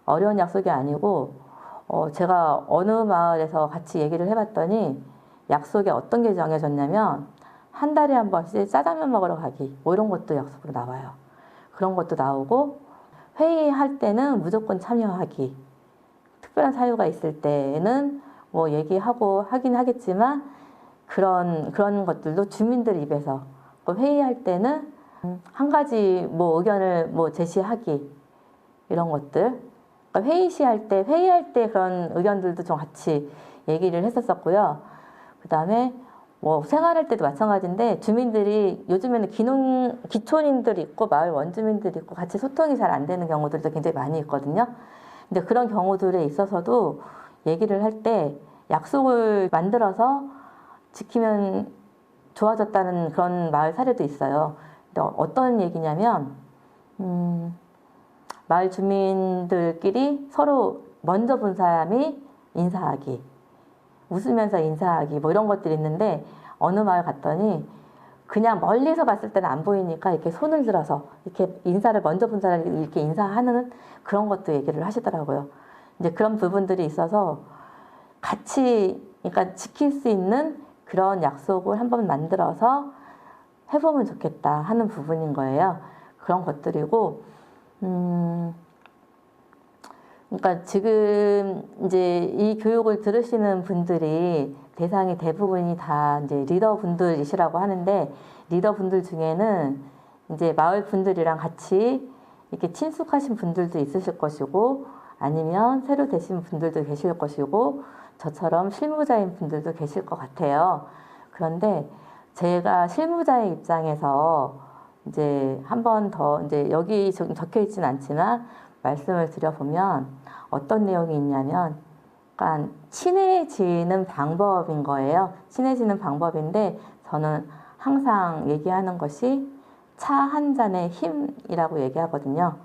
어려운 약속이 아니고 제가 어느 마을에서 같이 얘기를 해봤더니 약속에 어떤 게 정해졌냐면 한 달에 한 번씩 짜장면 먹으러 가기 뭐 이런 것도 약속으로 나와요. 그런 것도 나오고 회의할 때는 무조건 참여하기, 특별한 사유가 있을 때는 뭐 얘기하고 하긴 하겠지만 그런 것들도 주민들 입에서 회의할 때는 한 가지 뭐 의견을 뭐 제시하기 이런 것들, 그러니까 회의할 때 그런 의견들도 좀 같이 얘기를 했었었고요. 그 다음에 뭐 생활할 때도 마찬가지인데 주민들이 요즘에는 기촌인들이 있고 마을 원주민들이 있고 같이 소통이 잘 안 되는 경우들도 굉장히 많이 있거든요. 근데 그런 경우들에 있어서도 얘기를 할 때 약속을 만들어서 지키면 좋아졌다는 그런 마을 사례도 있어요. 근데 어떤 얘기냐면 마을 주민들끼리 서로 먼저 본 사람이 인사하기, 웃으면서 인사하기 뭐 이런 것들이 있는데 어느 마을 갔더니 그냥 멀리서 봤을 때는 안 보이니까 이렇게 손을 들어서 이렇게 인사를 먼저 본 사람이 이렇게 인사하는 그런 것도 얘기를 하시더라고요. 이제 그런 부분들이 있어서 같이 그러니까 지킬 수 있는 그런 약속을 한번 만들어서 해보면 좋겠다 하는 부분인 거예요. 그런 것들이고 그러니까 지금 이제 이 교육을 들으시는 분들이 대상이 대부분이 다 이제 리더분들이시라고 하는데 리더분들 중에는 이제 마을 분들이랑 같이 이렇게 친숙하신 분들도 있으실 것이고 아니면 새로 되신 분들도 계실 것이고 저처럼 실무자인 분들도 계실 것 같아요. 그런데 제가 실무자의 입장에서 이제 한 번 더 이제 여기 적혀 있지는 않지만 말씀을 드려보면 어떤 내용이 있냐면 약간 친해지는 방법인 거예요. 친해지는 방법인데 저는 항상 얘기하는 것이 차 한 잔의 힘이라고 얘기하거든요.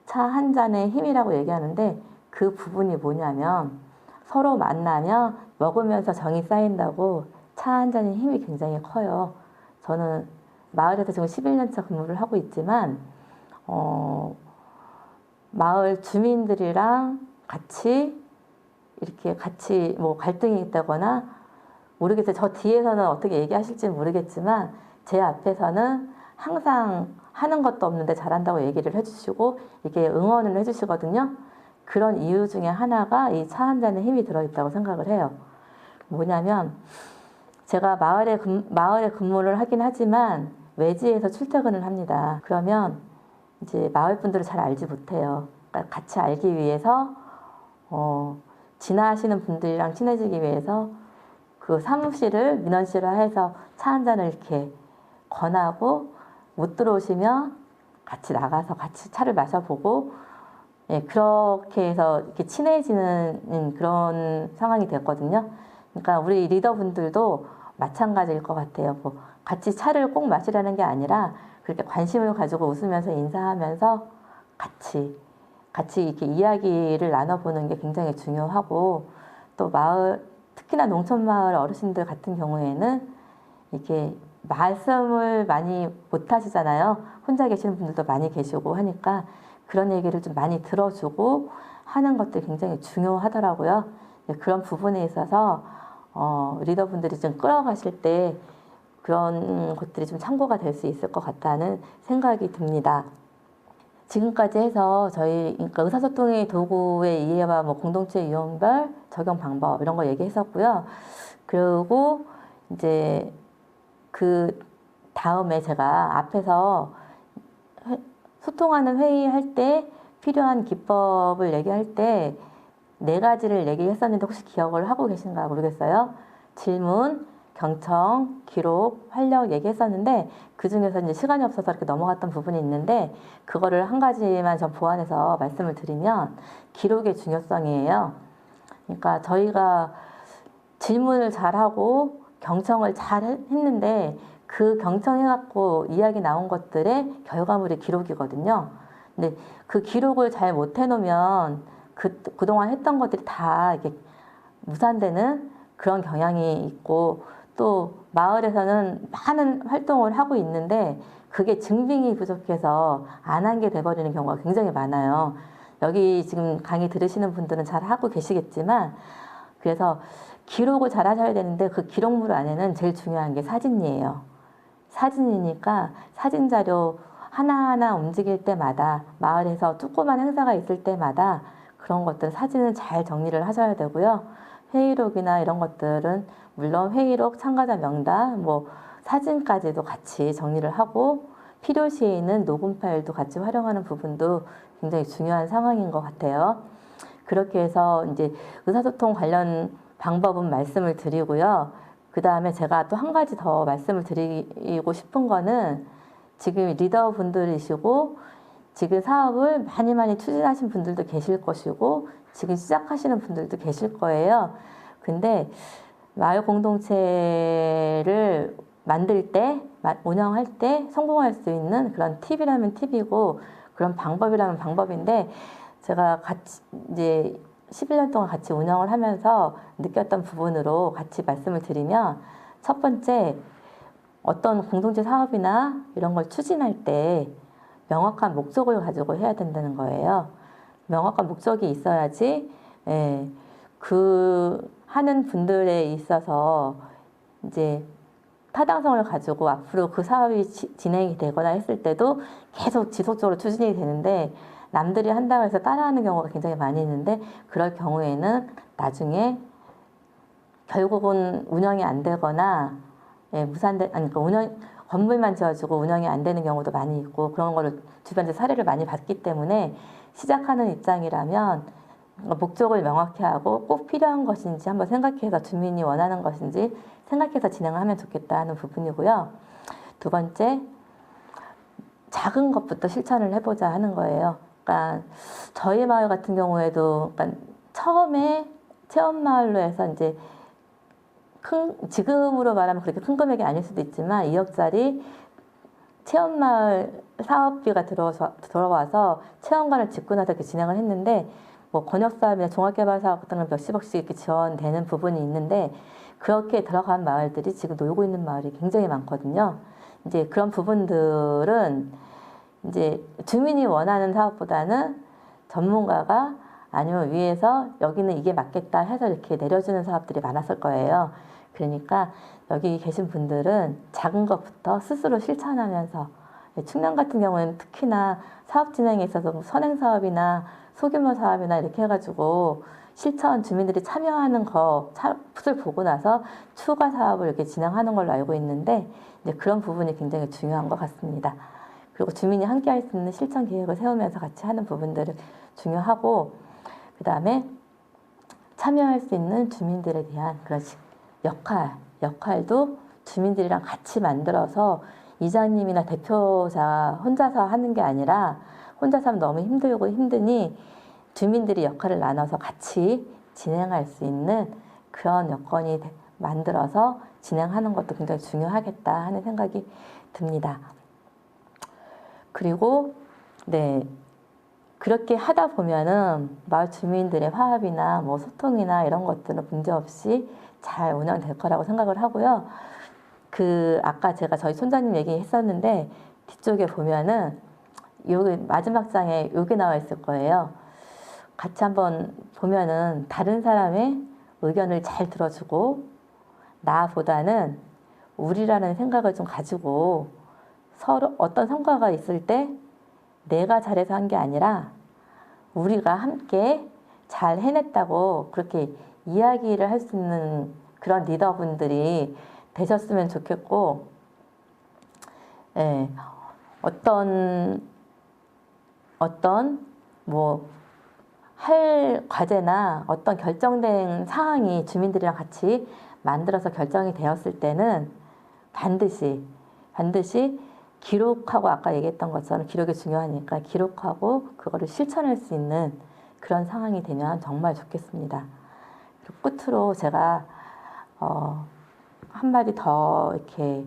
차 한 잔의 힘이라고 얘기하는데 그 부분이 뭐냐면 서로 만나면 먹으면서 정이 쌓인다고 차 한 잔의 힘이 굉장히 커요. 저는 마을에서 지금 11년차 근무를 하고 있지만 마을 주민들이랑 같이 뭐 갈등이 있다거나 모르겠어요. 저 뒤에서는 어떻게 얘기하실지는 모르겠지만 제 앞에서는 항상 하는 것도 없는데 잘한다고 얘기를 해주시고 이렇게 응원을 해주시거든요. 그런 이유 중에 하나가 이 차 한 잔에 힘이 들어있다고 생각을 해요. 뭐냐면 제가 마을에 근무를 하긴 하지만 외지에서 출퇴근을 합니다. 그러면 이제 마을 분들을 잘 알지 못해요. 그러니까 같이 알기 위해서 지나시는 분들이랑 친해지기 위해서 그 사무실을 민원실화해서 차 한 잔을 이렇게 권하고 못 들어오시면 같이 나가서 같이 차를 마셔보고 예, 그렇게 해서 이렇게 친해지는 그런 상황이 됐거든요. 그러니까 우리 리더분들도 마찬가지일 것 같아요. 뭐 같이 차를 꼭 마시라는 게 아니라 그렇게 관심을 가지고 웃으면서 인사하면서 같이 이렇게 이야기를 나눠보는 게 굉장히 중요하고 또 마을, 특히나 농촌 마을 어르신들 같은 경우에는 이렇게 말씀을 많이 못 하시잖아요. 혼자 계시는 분들도 많이 계시고 하니까 그런 얘기를 좀 많이 들어주고 하는 것들이 굉장히 중요하더라고요. 그런 부분에 있어서 리더분들이 좀 끌어가실 때 그런 것들이 좀 참고가 될 수 있을 것 같다는 생각이 듭니다. 지금까지 해서 저희 그러니까 의사소통의 도구의 이해와 뭐 공동체 유형별 적용 방법 이런 거 얘기했었고요. 그리고 이제 그 다음에 제가 앞에서 소통하는 회의할 때 필요한 기법을 얘기할 때 4가지를 얘기했었는데 혹시 기억을 하고 계신가 모르겠어요. 질문, 경청, 기록, 활력 얘기했었는데 그 중에서 이제 시간이 없어서 이렇게 넘어갔던 부분이 있는데 그거를 한 가지만 좀 보완해서 말씀을 드리면 기록의 중요성이에요. 그러니까 저희가 질문을 잘하고 경청을 잘 했는데 그 경청해갖고 이야기 나온 것들의 결과물이 기록이거든요. 근데 그 기록을 잘 못 해놓으면 그동안 했던 것들이 다 이렇게 무산되는 그런 경향이 있고 또 마을에서는 많은 활동을 하고 있는데 그게 증빙이 부족해서 안 한 게 돼버리는 경우가 굉장히 많아요. 여기 지금 강의 들으시는 분들은 잘 하고 계시겠지만 그래서 기록을 잘 하셔야 되는데 그 기록물 안에는 제일 중요한 게 사진이에요. 사진이니까 사진 자료 하나하나 움직일 때마다 마을에서 조그만 행사가 있을 때마다 그런 것들 사진을 잘 정리를 하셔야 되고요. 회의록이나 이런 것들은 물론 회의록, 참가자 명단, 뭐 사진까지도 같이 정리를 하고 필요시에는 녹음 파일도 같이 활용하는 부분도 굉장히 중요한 상황인 것 같아요. 그렇게 해서 이제 의사소통 관련 방법은 말씀을 드리고요. 그 다음에 제가 또 한 가지 더 말씀을 드리고 싶은 거는 지금 리더분들이시고 지금 사업을 많이 추진하신 분들도 계실 것이고 지금 시작하시는 분들도 계실 거예요. 근데 마을 공동체를 만들 때, 운영할 때 성공할 수 있는 그런 팁이라면 팁이고 그런 방법이라면 방법인데 제가 같이 이제 11년 동안 같이 운영을 하면서 느꼈던 부분으로 같이 말씀을 드리면 첫 번째 어떤 공동체 사업이나 이런 걸 추진할 때 명확한 목적을 가지고 해야 된다는 거예요. 명확한 목적이 있어야지 그 하는 분들에 있어서 이제 타당성을 가지고 앞으로 그 사업이 진행이 되거나 했을 때도 계속 지속적으로 추진이 되는데 남들이 한다고 해서 따라하는 경우가 굉장히 많이 있는데 그럴 경우에는 나중에 결국은 운영이 안 되거나 그러니까 건물만 지어지고 운영이 안 되는 경우도 많이 있고 그런 거를 주변에서 사례를 많이 봤기 때문에 시작하는 입장이라면 목적을 명확히 하고 꼭 필요한 것인지 한번 생각해서 주민이 원하는 것인지 생각해서 진행을 하면 좋겠다 하는 부분이고요. 두 번째, 작은 것부터 실천을 해보자 하는 거예요. 그러니까 저희 마을 같은 경우에도 그러니까 처음에 체험마을로 해서 이제 지금으로 말하면 그렇게 큰 금액이 아닐 수도 있지만 2억짜리 체험마을 사업비가 들어와서 체험관을 짓고 나서 이렇게 진행을 했는데 뭐 권역사업이나 종합개발사업 같은 건 몇십억씩 이렇게 지원되는 부분이 있는데 그렇게 들어간 마을들이 지금 놀고 있는 마을이 굉장히 많거든요. 이제 그런 부분들은 이제 주민이 원하는 사업보다는 전문가가 아니면 위에서 여기는 이게 맞겠다 해서 이렇게 내려주는 사업들이 많았을 거예요. 그러니까 여기 계신 분들은 작은 것부터 스스로 실천하면서 충남 같은 경우에는 특히나 사업 진행에 있어서 선행사업이나 소규모 사업이나 이렇게 해가지고 실천 주민들이 참여하는 것을 보고 나서 추가 사업을 이렇게 진행하는 걸로 알고 있는데 이제 그런 부분이 굉장히 중요한 것 같습니다. 그리고 주민이 함께 할 수 있는 실천 계획을 세우면서 같이 하는 부분들을 중요하고, 그 다음에 참여할 수 있는 주민들에 대한 그런 역할도 주민들이랑 같이 만들어서 이장님이나 대표자 혼자서 하는 게 아니라 혼자서 하면 너무 힘들고 힘드니 주민들이 역할을 나눠서 같이 진행할 수 있는 그런 여건이 만들어서 진행하는 것도 굉장히 중요하겠다 하는 생각이 듭니다. 그리고 네, 그렇게 하다 보면은 마을 주민들의 화합이나 뭐 소통이나 이런 것들은 문제없이 잘 운영될 거라고 생각을 하고요. 아까 제가 저희 촌장님 얘기했었는데 뒤쪽에 보면은 여기 마지막 장에 여기 나와 있을 거예요. 같이 한번 보면은 다른 사람의 의견을 잘 들어주고 나보다는 우리라는 생각을 좀 가지고 서로 어떤 성과가 있을 때 내가 잘해서 한 게 아니라 우리가 함께 잘 해냈다고 그렇게 이야기를 할 수 있는 그런 리더분들이 되셨으면 좋겠고, 예, 어떤 뭐 할 과제나 어떤 결정된 사항이 주민들이랑 같이 만들어서 결정이 되었을 때는 반드시 기록하고, 아까 얘기했던 것처럼 기록이 중요하니까 기록하고 그거를 실천할 수 있는 그런 상황이 되면 정말 좋겠습니다. 그리고 끝으로 제가 한마디 더 이렇게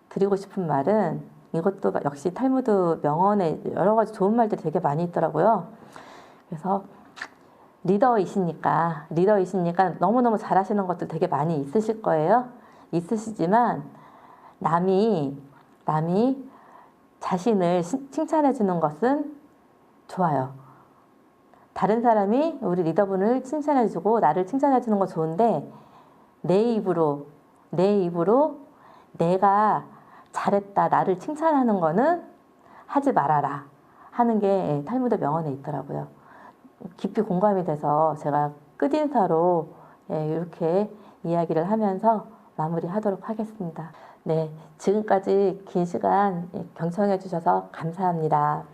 드리고 싶은 말은, 이것도 역시 탈무드 명언에 여러 가지 좋은 말들이 되게 많이 있더라고요. 그래서 리더이시니까 너무너무 잘하시는 것도 되게 많이 있으실 거예요. 있으시지만 남이 자신을 칭찬해 주는 것은 좋아요. 다른 사람이 우리 리더분을 칭찬해 주고 나를 칭찬해 주는 건 좋은데 내 입으로 내가 잘했다, 나를 칭찬하는 거는 하지 말아라 하는 게 탈무드 명언에 있더라고요. 깊이 공감이 돼서 제가 끝인사로 이렇게 이야기를 하면서 마무리하도록 하겠습니다. 네, 지금까지 긴 시간 경청해 주셔서 감사합니다.